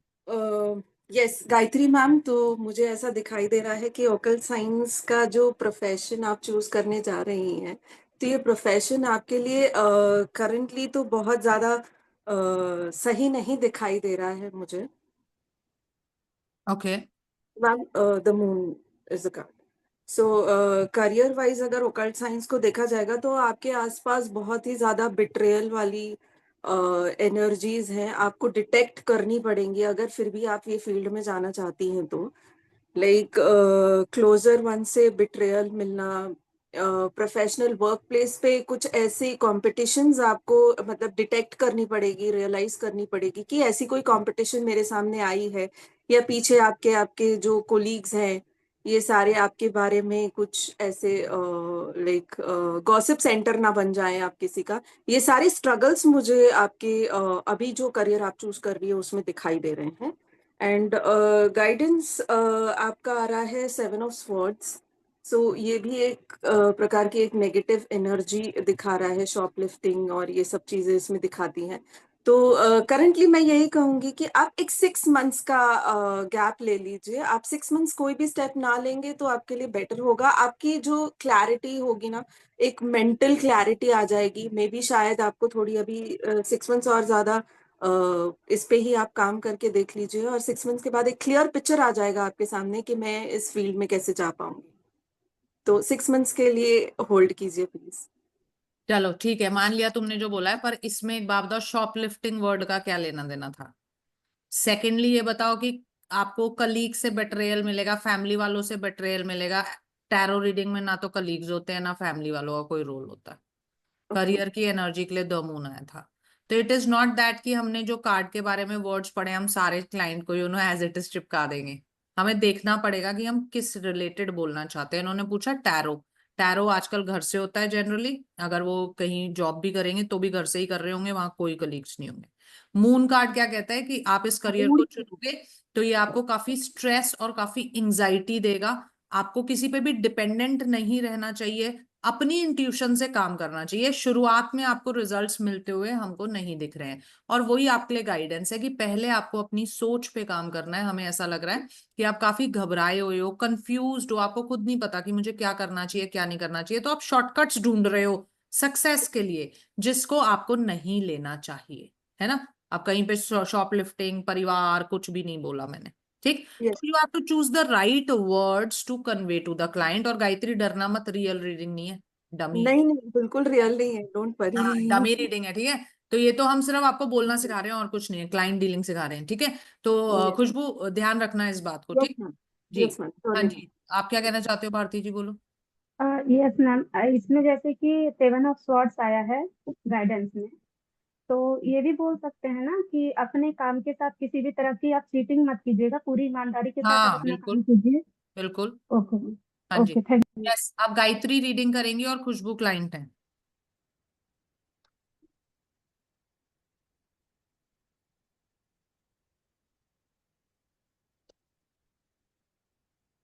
यस गायत्री मैम, तो मुझे ऐसा दिखाई दे रहा है कि ओकल्ट साइंस का जो प्रोफेशन आप चूज करने जा रही हैं, तो ये प्रोफेशन आपके लिए करंटली तो बहुत ज्यादा सही नहीं दिखाई दे रहा है मुझे। Okay ma'am the moon is the card. So career wise अगर ओकल्ट साइंस को देखा जाएगा तो आपके आसपास बहुत ही ज्यादा बिट्रेयल वाली एनर्जीज हैं, आपको डिटेक्ट करनी पड़ेंगी अगर फिर भी आप ये फील्ड में जाना चाहती हैं तो। लाइक क्लोजर वन से बिट्रेयल मिलना, प्रोफेशनल वर्क प्लेस पे कुछ ऐसी कॉम्पिटिशन्स आपको मतलब डिटेक्ट करनी पड़ेगी, रियलाइज करनी पड़ेगी कि ऐसी कोई कंपटीशन मेरे सामने आई है, या पीछे आपके आपके जो कोलीग्स हैं ये सारे आपके बारे में कुछ ऐसे लाइक गॉसिप सेंटर ना बन जाए आप किसी का। ये सारे स्ट्रगल्स मुझे आपके अभी जो करियर आप चूज कर रही है उसमें दिखाई दे रहे हैं। एंड गाइडेंस आपका आ रहा है 7 ऑफ स्वॉर्ड्स। सो ये भी एक प्रकार की एक नेगेटिव एनर्जी दिखा रहा है, शॉपलिफ्टिंग और ये सब चीजें इसमें दिखाती हैं। तो करंटली मैं यही कहूंगी कि आप एक 6 मंथ्स का गैप ले लीजिए। आप 6 मंथ्स कोई भी स्टेप ना लेंगे तो आपके लिए बेटर होगा। आपकी जो क्लैरिटी होगी ना, एक मेंटल क्लैरिटी आ जाएगी। मे बी शायद आपको थोड़ी अभी 6 मंथ्स और ज्यादा इस पे ही आप काम करके देख लीजिए, और 6 मंथ्स के बाद एक क्लियर पिक्चर आ जाएगा आपके सामने कि मैं इस फील्ड में कैसे जा पाऊंगी। तो 6 मंथ्स के लिए होल्ड कीजिए प्लीज। चलो ठीक है, मान लिया तुमने जो बोला है, पर इसमें एक बात बताओ, शॉपलिफ्टिंग वर्ड का क्या लेना देना था? सेकेंडली ये बताओ कि आपको कलीग से बेट्रेयल मिलेगा, फैमिली वालों से बेट्रेयल मिलेगा। टैरो रीडिंग में ना तो कलीग्स होते हैं ना फैमिली वालों का कोई रोल होता है। करियर की एनर्जी के लिए द मून आया था। तो इट इज नॉट दैट कि हमने जो कार्ड के बारे में वर्ड्स पढ़े हम सारे क्लाइंट को एज इट इज चिपका देंगे। हमें देखना पड़ेगा कि हम किस रिलेटेड बोलना चाहते हैं। इन्होंने पूछा टैरो। टैरो आजकल घर से होता है जनरली, अगर वो कहीं जॉब भी करेंगे तो भी घर से ही कर रहे होंगे, वहां कोई कलीग्स नहीं होंगे। मून कार्ड क्या कहता है कि आप इस करियर को चुनोगे तो ये आपको काफी स्ट्रेस और काफी इंजाइटी देगा। आपको किसी पे भी डिपेंडेंट नहीं रहना चाहिए, अपनी इंट्यूशन से काम करना चाहिए। शुरुआत में आपको रिजल्ट्स मिलते हुए हमको नहीं दिख रहे हैं, और वही आपके लिए गाइडेंस है कि पहले आपको अपनी सोच पे काम करना है। हमें ऐसा लग रहा है कि आप काफी घबराए हुए हो, कंफ्यूज्ड हो, आपको खुद नहीं पता कि मुझे क्या करना चाहिए क्या नहीं करना चाहिए। तो आप शॉर्टकट्स ढूंढ रहे हो सक्सेस के लिए, जिसको आपको नहीं लेना चाहिए, है ना। अब कहीं पे शॉपलिफ्टिंग, परिवार, कुछ भी नहीं बोला मैंने, ठीक। Yes. तो you have to choose the right words to convey to the client. और गायत्री डरना मत, रियल रीडिंग नहीं है, डमी। नहीं नहीं, बिल्कुल रियल नहीं है, डोंट हाँ, वरी। डमी रीडिंग है, ठीक है। तो ये तो हम सिर्फ आपको बोलना सिखा रहे हैं और कुछ नहीं है, क्लाइंट डीलिंग सिखा रहे हैं, ठीक है। तो खुशबू ध्यान रखना इस बात को, यस ठीक। मैम, जी। यस मैम, हाँ सॉरी। जी, आप क्या कहना चाहते हो भारती जी, बोलो। यस मैम, इसमें जैसे कि 7 ऑफ स्वॉर्ड्स आया है गाइडेंस में, तो ये भी बोल सकते हैं ना कि अपने काम के साथ किसी भी तरह की आप चीटिंग मत कीजिएगा, पूरी ईमानदारी के साथ आप हाँ अपना काम बिल्कुल, कीजिए। बिल्कुल। ओके हाँ जी, ओके, थैंक यू। यस, आप गायत्री रीडिंग करेंगी और खुशबू क्लाइंट है।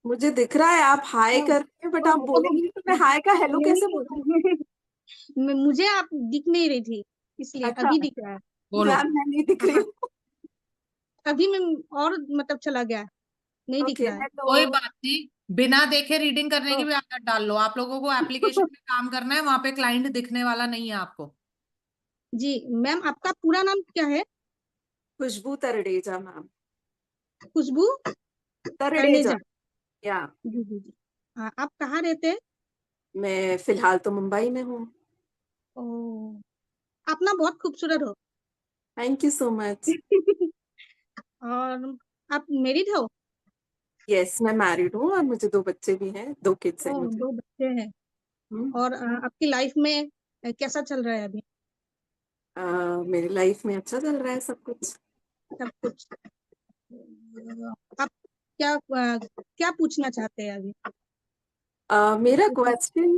मुझे दिख रहा है आप हाय कर रहे हैं, बट आप बोलेंगे तो मैं हाय का हेलो कैसे बोलूं? मुझे आप दिख नहीं रही थी, इसलिए अच्छा अभी दिख रहा है। बोलो। मैम मैं नहीं दिख रही हूँ। अभी मैं और मतलब चला गया, नहीं दिख ओके रहा है। कोई हेलो। बात नहीं, बिना देखे रीडिंग करने की भी आदत डाल लो। आप लोगों को एप्लीकेशन में काम करना है, वहां पे क्लाइंट दिखने वाला नहीं है आपको। जी मैम, आपका पूरा नाम क्या है? खुशबू तरडेजा मैम। खुशबू तरडेजा। कर्णेजा। या जी जी जी। हाँ, आप कहाँ रहते हैं? मैं फिलहाल तो मुंबई में हूँ। ओ, आप ना बहुत खूबसूरत हो। Thank you so much. और आप मैरिड हो? यस मैं मैरिड हूँ और मुझे 2 बच्चे भी हैं, 2 किड्स हैं ओ, मुझे। 2 बच्चे हैं। हम्म। और आपकी लाइफ में कैसा चल रहा है अभी? मेरी लाइफ में अच्छा चल रहा है सब कुछ। सब कुछ। आप क्या क्या पूछना चाहते हैं अभी? मेरा क्वेश्चन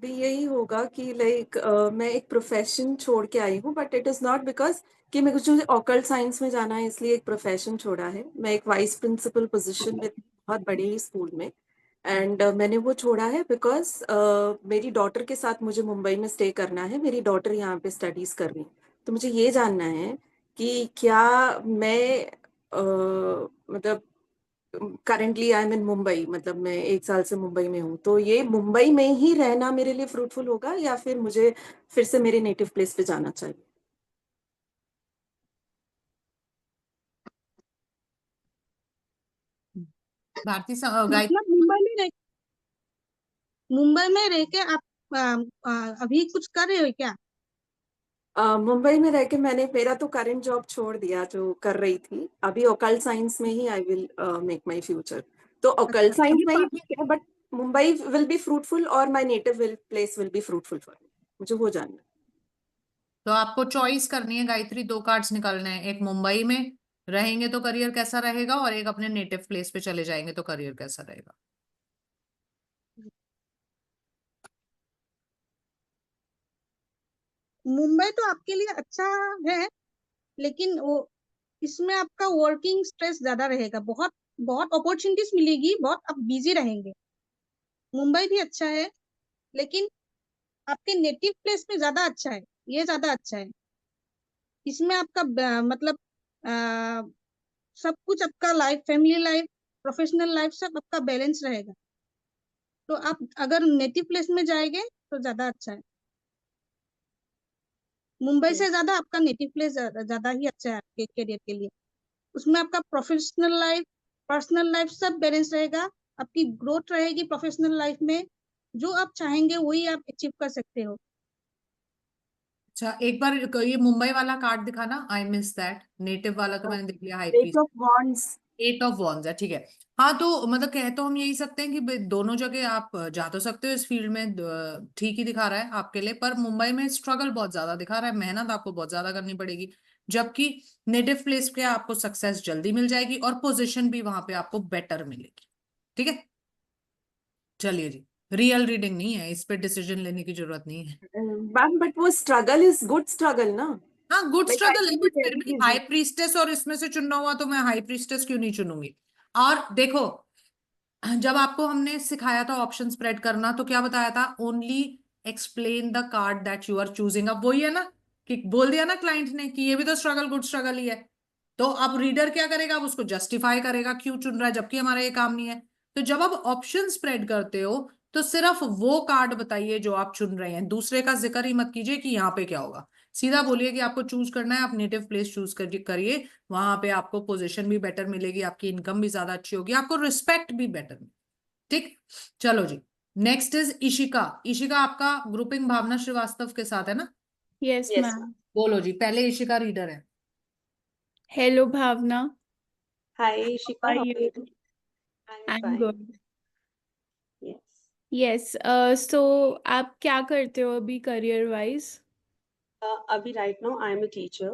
भी यही होगा कि लाइक मैं एक प्रोफेशन छोड़ के आई हूँ, but it is not because कि मेरे को जो ऑकल्ट साइंस में जाना है, इसलिए एक प्रोफेशन छोड़ा है। मैं एक वाइस प्रिंसिपल पोजीशन में थी बहुत बड़े ही स्कूल में, एंड मैंने वो छोड़ा है बिकॉज मेरी डॉटर के साथ मुझे मुंबई में स्टे करना है। मेरी डॉटर यहाँ पे स्टडीज कर रही है, तो मुझे ये जानना है कि क्या मैं मतलब करेंटली आई एम इन मुंबई, मतलब मैं 1 साल से मुंबई में हूँ, तो ये मुंबई में ही रहना मेरे लिए फ्रूटफुल होगा या फिर मुझे फिर से मेरे नेटिव प्लेस पे जाना चाहिए? भारती गायत्री, मतलब मुंबई में रह के आप अभी कुछ कर रहे हो क्या? मुंबई में रह के मैंने मेरा तो करंट जॉब छोड़ दिया जो कर रही थी। अभी ओकल्ट साइंस में ही I will make my future. तो ओकल्ट अच्छा, साइंस ये में ही ठीक है, but Mumbai will be fruitful और my native will place will be fruitful for me. मुझे वो जानना है। तो आपको चॉइस करनी है गायत्री, 2 कार्ड्स निकालने हैं। एक मुंबई में रहेंगे तो करियर कैसा रहेगा, और एक अपने नेटिव प्लेस पे चले जाएंगे तो करियर कैसा रहेगा। मुंबई तो आपके लिए अच्छा है, लेकिन वो इसमें आपका वर्किंग स्ट्रेस ज्यादा रहेगा, बहुत बहुत अपॉर्चुनिटीज मिलेगी, बहुत आप बिजी रहेंगे। मुंबई भी अच्छा है, लेकिन आपके नेटिव प्लेस में ज्यादा अच्छा है, ये ज्यादा अच्छा है। इसमें आपका मतलब आ, सब कुछ आपका life, family life, professional life सब आपका बैलेंस रहेगा। तो आप अगर नेटिव प्लेस में जाएंगे तो ज्यादा अच्छा है। मुंबई से ज्यादा आपका नेटिव प्लेस ज्यादा ही अच्छा है आपके करियर के लिए। उसमें आपका प्रोफेशनल लाइफ, पर्सनल लाइफ सब बैलेंस रहेगा, आपकी ग्रोथ रहेगी प्रोफेशनल लाइफ में। जो आप चाहेंगे वही आप अचीव कर सकते हो। अच्छा, एक बार ये मुंबई वाला कार्ड दिखाना, आई मिस दैट। नेटिव वाला तो मैंने देख लिया, high at priest. Of wands. 8 of wands है, ठीक है। हाँ, तो मतलब कह तो हम यही सकते हैं कि दोनों जगह आप जा तो सकते हो इस फील्ड में, ठीक ही दिखा रहा है आपके लिए, पर मुंबई में स्ट्रगल बहुत ज्यादा दिखा रहा है, मेहनत आपको बहुत ज्यादा करनी पड़ेगी। जबकि नेटिव प्लेस पे आपको सक्सेस जल्दी मिल जाएगी और पोजीशन भी वहां पे आपको बेटर मिलेगी। ठीक है, चलिए जी। रियल रीडिंग नहीं है, इस पे डिसीजन लेने की जरूरत नहीं है। मैम बट वो स्ट्रगल इज गुड स्ट्रगल ना। हाँ, गुड लाइक आई स्ट्रगल है, विल बी बट फिर वेरी भी हाई बिजी। प्रीस्टेस और इसमें से चुनना हुआ तो मैं हाई प्रीस्टेस क्यों नहीं चुनूंगी। और देखो, जब आपको हमने सिखाया था ऑप्शन स्प्रेड करना, तो क्या बताया था, only explain the card that you are choosing. अब वही है ना, कि बोल दिया ना क्लाइंट ने कि ये भी तो स्ट्रगल गुड स्ट्रगल ही है। तो अब रीडर क्या करेगा, अब उसको जस्टिफाई करेगा क्यों चुन रहा है, जबकि हमारा ये काम नहीं है। तो जब आप ऑप्शन स्प्रेड करते हो तो सिर्फ वो कार्ड बताइए जो आप चुन रहे हैं, दूसरे का जिक्र ही मत कीजिए कि यहाँ पे क्या होगा। सीधा बोलिए कि आपको चूज करना है, आप नेटिव प्लेस चूज करिए, वहां पे आपको पोजीशन भी बेटर मिलेगी, आपकी इनकम भी ज्यादा अच्छी होगी, आपको रिस्पेक्ट भी बेटर। ठीक, चलो जी। Next is Ishika. इशिका, आपका ग्रुपिंग भावना श्रीवास्तव के साथ है ना? Yes yes ma'am. मैम। बोलो जी, पहले इशिका रीडर है। Hello Bhavna. Hi, Ishika. Are How are you? you? I'm I am fine. Good. Yes. Yes. So आप क्या करते हो अभी career wise? Abhi, right now I'm a teacher,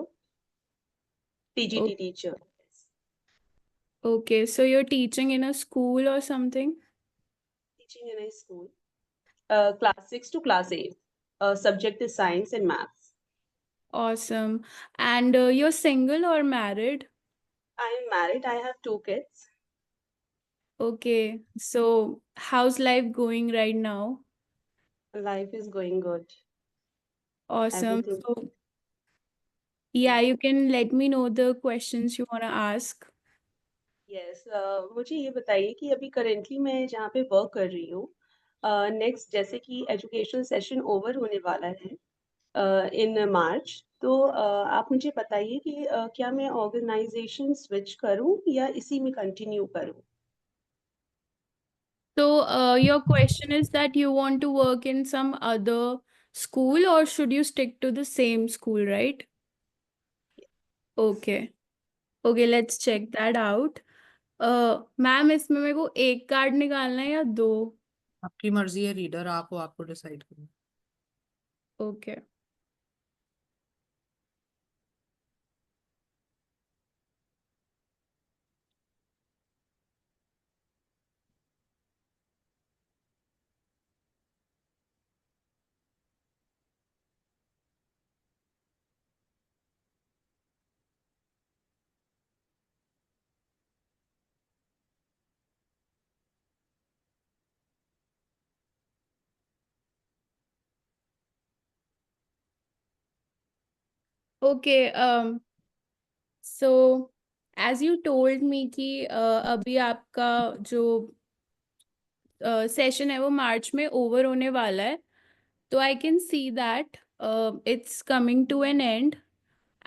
PGT teacher. Yes. Okay, so you're teaching in a school or something? Teaching in a school, class 6 to class 8. Subject is science and maths. Awesome. And you're single or married? I'm married. I have 2 kids. Okay, so how's life going right now? Life is going good. Awesome. Everything. So, yeah, you can let me know the questions you want to ask. Yes. मुझे ये बताइए कि अभी currently मैं जहाँ पे work कर रही हूँ, नेक्स्ट जैसे कि एजुकेशनल सेशन ओवर होने वाला है इन मार्च, तो आप मुझे बताइए कि क्या मैं ऑर्गेनाइजेशन स्विच करूं या इसी में कंटिन्यू करूं? So, your question is that you want to work in some other school or should you stick to the same school, right? Okay. Okay, let's check that out. Ma'am, इसमें मेरे को एक card निकालना है या दो? आपकी मर्जी है रीडर, आपको डिसाइड करना। Okay. Okay, so as you told me कि अभी आपका जो सेशन है वो मार्च में ओवर होने वाला है, तो I can see that it's coming to an end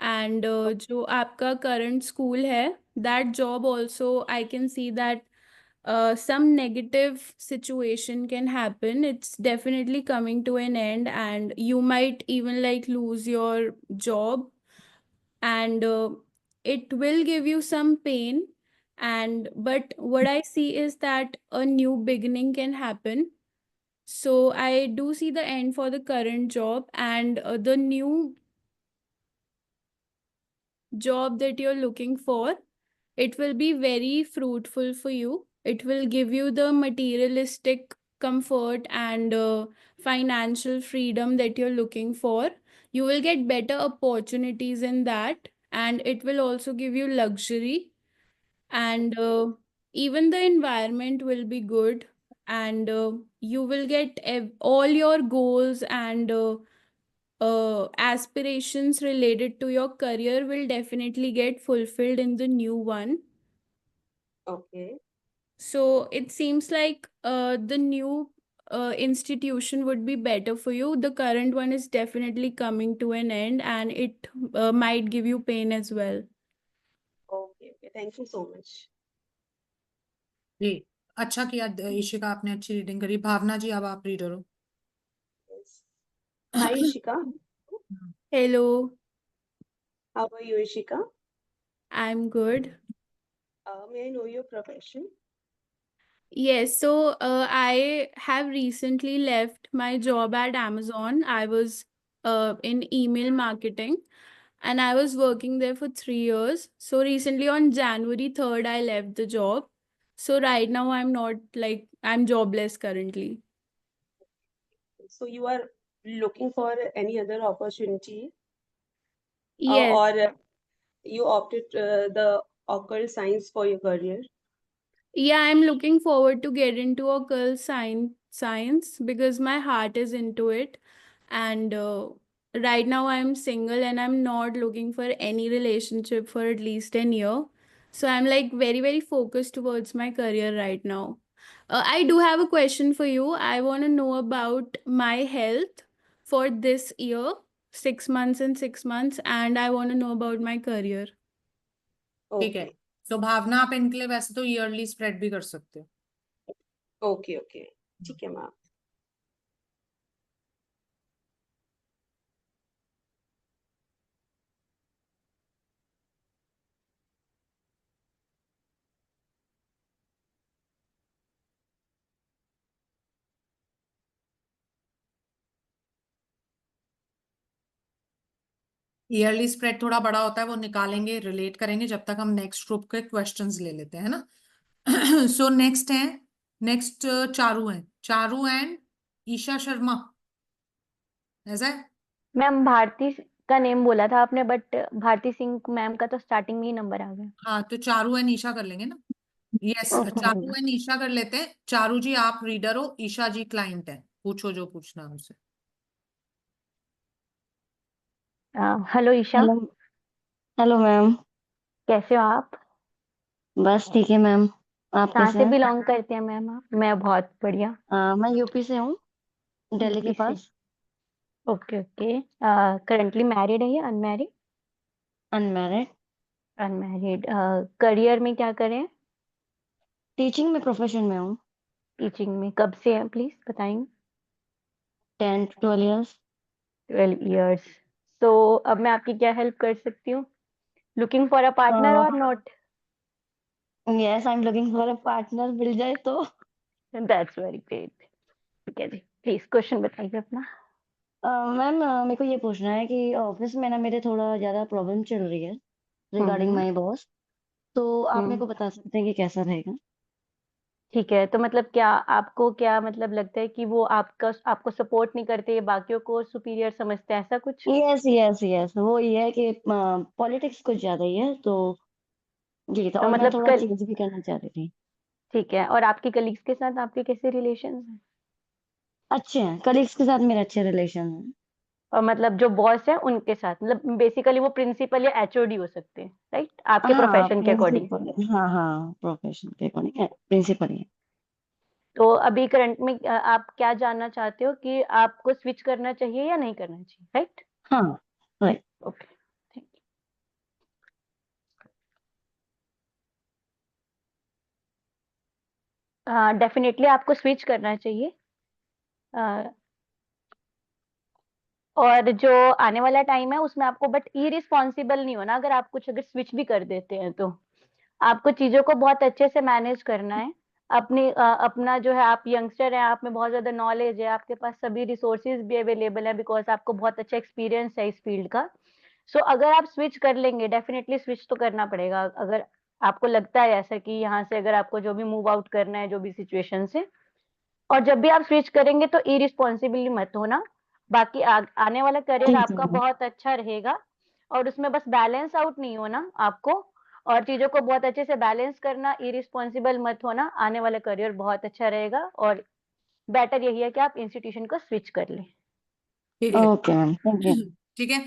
and जो आपका करंट स्कूल है that job also I can see that some negative situation can happen. It's definitely coming to an end and you might even like lose your job, and it will give you some pain, and but what I see is that a new beginning can happen. So I do see the end for the current job, and the new job that you're looking for, it will be very fruitful for you. It will give you the materialistic comfort and financial freedom that you're looking for. You will get better opportunities in that, and it will also give you luxury, and even the environment will be good, and you will get all your goals and aspirations related to your career will definitely get fulfilled in the new one. Okay. So it seems like the new institution would be better for you. The current one is definitely coming to an end, and it might give you pain as well. Okay. Okay. Thank you so much. जी, अच्छा किया इशिका, आपने अच्छी reading करी। भावना जी, अब आप reader हो। Yes. Hi, Ishika. Hello, How are you, Ishika? I'm good. May I know your profession? Yes, so I have recently left my job at Amazon. I was in email marketing and I was working there for 3 years. So recently on January 3rd, I left the job. So right now I'm not like, I'm jobless currently. So you are looking for any other opportunity, Yes. or you opted the occult science for your career? Yeah, I'm looking forward to get into occult science because my heart is into it. And right now I'm single and I'm not looking for any relationship for at least a year. So I'm like very, very focused towards my career right now. I do have a question for you. I want to know about my health for this year, 6 months and 6 months, and I want to know about my career. ठीक है, Okay. तो भावना आप इनके लिए वैसे तो yearly spread भी कर सकते हो। Okay. Okay. ठीक है मैम। ईयरली स्प्रेड थोड़ा बड़ा होता है, वो निकालेंगे, रिलेट करेंगे, जब तक हम नेक्स्ट ग्रुप के क्वेश्चंस ले लेते हैं ना। सो नेक्स्ट है, नेक्स्ट चारू है, चारू एंड ईशा शर्मा, ऐसा है? मैम भारती का नेम बोला था आपने, बट भारती सिंह मैम का तो स्टार्टिंग में ही नंबर आ गया। हाँ, तो चारू एंड ईशा कर लेंगे ना। Yes, okay Charu and Isha कर लेते हैं। चारू जी आप रीडर हो, ईशा जी क्लाइंट है, पूछो जो पूछना है हमसे। Hello Isha, hello. Hello ma'am. कैसे हो आप? बस ठीक है मैम, आप कहाँ कैसे से हैं? बिलोंग करते हैं मैम आप? मैं बहुत बढ़िया। मैं यूपी से हूँ, दिल्ली के यूपी से। पास। Okay okay. करंटली मैरिड है या अनमैरिड? अनमैरिड। अनमैरिड। करियर में क्या करें? टीचिंग में प्रोफेशन में हूँ। टीचिंग में कब से है प्लीज बताएंगे? 10 to 12 years। 12 years। तो अब मैं आपकी क्या हेल्प कर सकती हूँ? लुकिंग फॉर अ पार्टनर और not? Yes, I am looking for a partner, मिल जाए तो। That's very great. ठीक है जी, प्लीज क्वेश्चन बताइए अपना। मैम, मेरे को ये पूछना है कि ऑफिस में ना मेरे थोड़ा ज़्यादा प्रॉब्लम चल रही है रिगार्डिंग माय बॉस, तो आप मेरे को बता सकते हैं कि कैसा रहेगा? ठीक है, तो मतलब क्या आपको क्या मतलब लगता है कि वो आपको सपोर्ट नहीं करते, ये बाकियों को सुपीरियर समझते हैं, ऐसा कुछ? यस यस यस, वो ये है कि पॉलिटिक्स कुछ ज़्यादा ही है, तो ये था, तो और मैं मतलब थोड़ा कल चेंज भी करना चाह रही थी। ठीक है, और आपके कलीग्स के साथ आपके कैसे रिलेशन हैं? अच्छे हैं, कलीग्स के साथ मेरे अच्छे रिलेशन हैं। और मतलब जो बॉस है उनके साथ, मतलब बेसिकली वो प्रिंसिपल या एचओडी हो सकते हैं, राइट, आपके हाँ प्रोफेशन के अकॉर्डिंग। प्रिंसिपल, हाँ हाँ प्रोफेशन के अकॉर्डिंग प्रिंसिपल ही है। तो अभी करंट में आप क्या जानना चाहते हो कि आपको स्विच करना चाहिए या नहीं करना चाहिए, राइट? हाँ राइट। ओके, डेफिनेटली आपको स्विच करना चाहिए। और जो आने वाला टाइम है उसमें आपको बट इरिस्पॉन्सिबल नहीं होना, अगर आप कुछ अगर स्विच भी कर देते हैं तो आपको चीजों को बहुत अच्छे से मैनेज करना है। अपना जो है, आप यंगस्टर हैं, आप में बहुत ज्यादा नॉलेज है, आपके पास सभी रिसोर्सेज भी अवेलेबल है, बिकॉज आपको बहुत अच्छा एक्सपीरियंस है इस फील्ड का। सो अगर आप स्विच कर लेंगे, डेफिनेटली स्विच तो करना पड़ेगा अगर आपको लगता है ऐसा कि यहाँ से अगर आपको जो भी मूव आउट करना है जो भी सिचुएशन से। और जब भी आप स्विच करेंगे तो इरिस्पॉन्सिबली मत होना। बाकी आने वाला करियर ठीक है आपका मैम। बहुत अच्छा रहेगा, और उसमें बस बैलेंस आउट नहीं होना आपको, और चीजों को बहुत अच्छे से बैलेंस करना, इरिस्पॉन्सिबल मत होना। आने वाला करियर बहुत अच्छा रहेगा, और बेटर यही है कि आप इंस्टीट्यूशन को स्विच कर लें। ठीक है। Okay ma'am, thank you. ठीक है।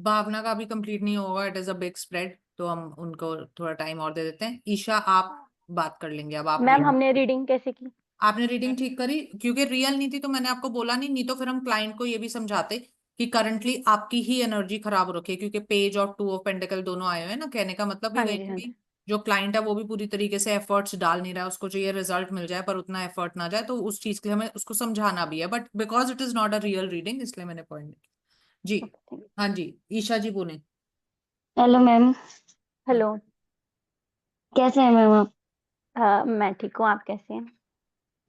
भावना का भी कंप्लीट नहीं होगा, it is a big spread, तो हम उनको थोड़ा टाइम और दे देते हैं। ईशा आप बात कर लेंगे अब, आप मैम हमने रीडिंग कैसे की? आपने रीडिंग ठीक करी, क्योंकि रियल नहीं थी तो मैंने आपको बोला नहीं तो फिर हम क्लाइंट को ये भी समझाते कि करंटली आपकी ही एनर्जी खराब हो रखी है, क्योंकि पेज और टू ऑफ पेंटिकल दोनों आए हुए हैं ना। कहने का मतलब कि हाँ कहीं जी, ना हाँ कहीं जी। जो क्लाइंट है वो भी पूरी तरीके से एफर्ट्स डाल नहीं रहा है, उसको चाहिए रिजल्ट मिल जाए पर उतना एफर्ट ना जाए, तो उस चीज के लिए हमें उसको समझाना भी है, but because it is not a real reading इसलिए मैंने पॉइंट जी। हाँ जी, ईशा जी बोले। Hello ma'am, hello. कैसे हैं मैम आप? मैं ठीक हूँ, आप कैसे हैं?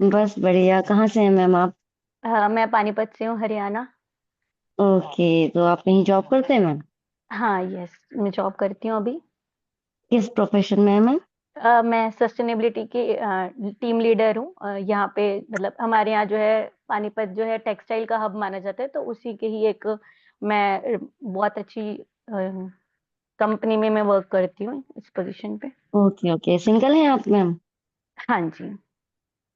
बस बढ़िया। कहाँ से हैं मैम आप? मैं पानीपत से हूँ, हरियाणा। ओके, तो आप कहीं जॉब करते हैं मैम? हाँ यस, मैं जॉब करती हूँ अभी। किस प्रोफेशन में है मैम? मैं सस्टेनेबिलिटी की टीम लीडर हूँ। यहाँ पे मतलब हमारे यहाँ जो है पानीपत जो है टेक्सटाइल का हब माना जाता है, तो उसी के ही एक मैं बहुत अच्छी कंपनी में मैं वर्क करती हूँ इस पोजीशन पे। ओके ओके, सिंगल हैं आप मैम? हाँ जी।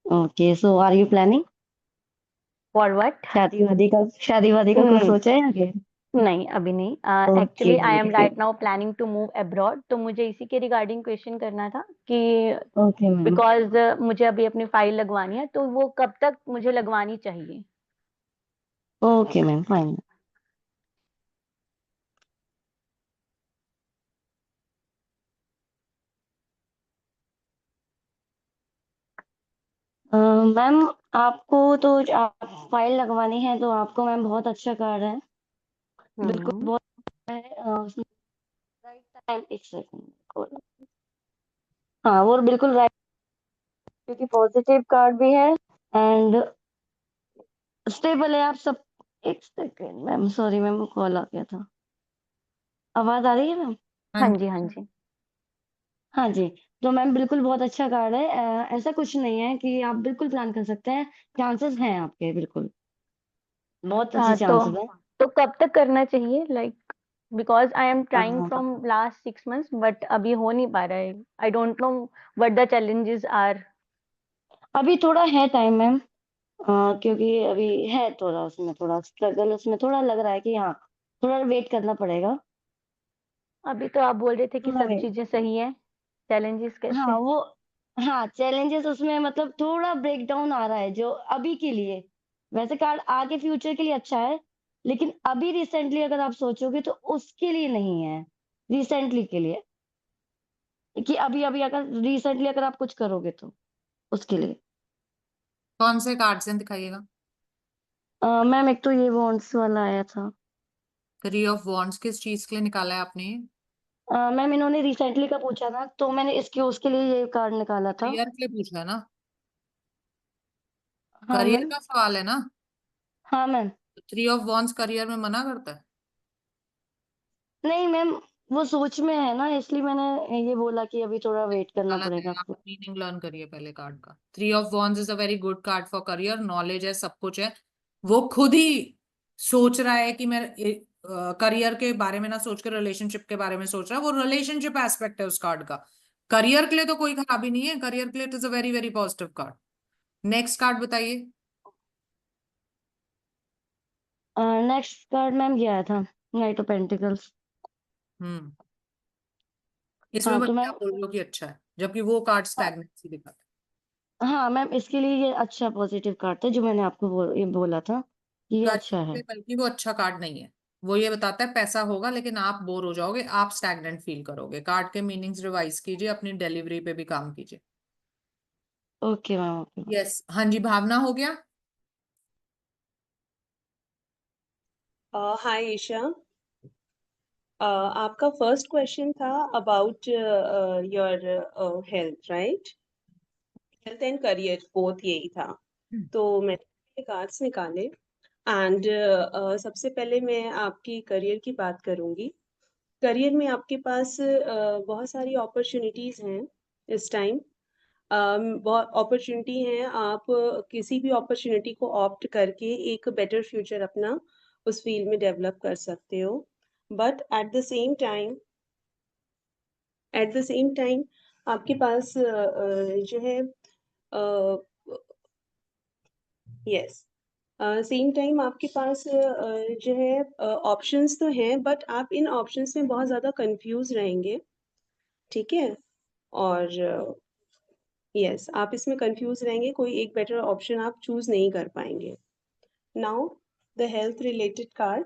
Okay, so are you planning for what? शादी वादी का कुछ सोचा है आगे? नहीं, अभी नहीं। ओके एक्चुअली आई एम फिर। Right now planning to move abroad, तो मुझे इसी के रिगार्डिंग क्वेश्चन करना था कि ओके मैम। बिकॉज मुझे अभी अपनी फाइल लगवानी है, तो वो कब तक मुझे लगवानी चाहिए? Okay ma'am, fine. मैम आपको तो आप फाइल लगवानी है तो आपको मैम बहुत अच्छा कार्ड है, बिल्कुल बहुत है। उसमें राइट टाइम, एक सेकंड, हाँ वो बिल्कुल राइट, क्योंकि पॉजिटिव कार्ड भी है एंड स्टेबल है आप सब। एक सेकंड मैम, सॉरी मैम, वो कॉल आ गया था। आवाज आ रही है मैम? हाँ जी, हाँ जी। हाँ जी। तो मैम बिल्कुल बहुत अच्छा कार्ड है। ऐसा कुछ नहीं है कि आप बिल्कुल प्लान कर सकते हैं, चांसेस हैं आपके, बिल्कुल बहुत अच्छे तो चांसेस हैं। कब तक करना चाहिए, like because I am trying a, from last 6 months but अभी हो नहीं पा रहा है। I don't know what the challenges are. अभी थोड़ा है टाइम मैम, क्योंकि अभी है थोड़ा उसमें, थोड़ा स्ट्रगल उसमें थोड़ा लग रहा है कि हाँ थोड़ा वेट करना पड़ेगा। अभी तो आप बोल रहे थे कि थोड़ा सब वेट, चीजें सही है, चैलेंजेस कैसे? हाँ वो, हाँ चैलेंजेस उसमें मतलब थोड़ा ब्रेक डाउन आ रहा है जो अभी के लिए। वैसे कार्ड आगे फ्यूचर के लिए अच्छा है, लेकिन अभी रिसेंटली अगर आप सोचोगे तो उसके लिए नहीं है, रिसेंटली के लिए, कि अभी अभी अगर रिसेंटली अगर आप कुछ करोगे तो उसके लिए। कौन से कार्ड से दिखाइएगा? मैम एक तो ये वॉन्ड्स वाला आया था। 3 of Wands किस चीज के लिए निकाला है आपने? मैम इन्होंने रिसेंटली का पूछा था तो मैंने इसके उसके लिए ये कार्ड निकाला था। करियर के लिए पूछा है ना? हाँ करियर मैम। का सवाल है ना? हाँ मैम। 3 of Wands करियर में मना करता है? नहीं मैम, वो सोच में है ना, इसलिए मैंने ये बोला कि अभी थोड़ा वेट करना गलत पड़ेगा है, आप आपको। मीनिंग लर्न करिए पहले कार्ड का। 3 of Wands is a very good card for career, knowledge है, सब कुछ है। वो खुद ही सोच रहा है कि मैं करियर के बारे में ना सोच कर रिलेशनशिप के बारे में सोच रहा है, वो रिलेशनशिप एस्पेक्ट है उस कार्ड का। करियर के लिए तो कोई खराबी नहीं है, करियर के लिए it is a very very positive card. Next card बताइए। नेक्स्ट कार्ड मैम गया था, नाइट ऑफ पेंटिकल्स। हम्म इसमें हाँ बस तो क्या मैम, बोल रहे हो कि अच्छा है, जबकि वो कार्ड स्टैग्नेंसी दिखाता हाँ मैम इसके लिए ये अच्छा पॉजिटिव कार्ड था, जो मैंने आपको ये बोला था कि ये है। अच्छा है। बल्कि वो अच्छा कार्ड नहीं है, वो ये बताता है पैसा होगा लेकिन आप बोर हो जाओगे, आप स्टैग्नेंट फील करोगे। कार्ड के मीनिंग्स रिवाइज कीजिए, अपनी डिलीवरी पे भी काम कीजिए। Okay ma'am, okay. यस, हाँ जी, भावना हो गया। हाय ईशा, आपका फर्स्ट क्वेश्चन था about your health, right? Health and career both यही था। तो मैंने कार्ड्स निकाले एंड सबसे पहले मैं आपकी करियर की बात करूंगी। करियर में आपके पास बहुत सारी अपॉर्चुनिटीज हैं इस टाइम। बहुत अपॉर्चुनिटी है, आप किसी भी अपॉर्चुनिटी को ऑप्ट करके एक बेटर फ्यूचर अपना उस फील्ड में डेवलप कर सकते हो। But at the same time आपके पास जो है यस सेम टाइम आपके पास जो है ऑप्शंस तो हैं, बट आप इन ऑप्शंस में बहुत ज़्यादा कंफ्यूज रहेंगे, ठीक है? और यस आप इसमें कंफ्यूज रहेंगे, कोई एक बेटर ऑप्शन आप चूज नहीं कर पाएंगे। Now the health related card,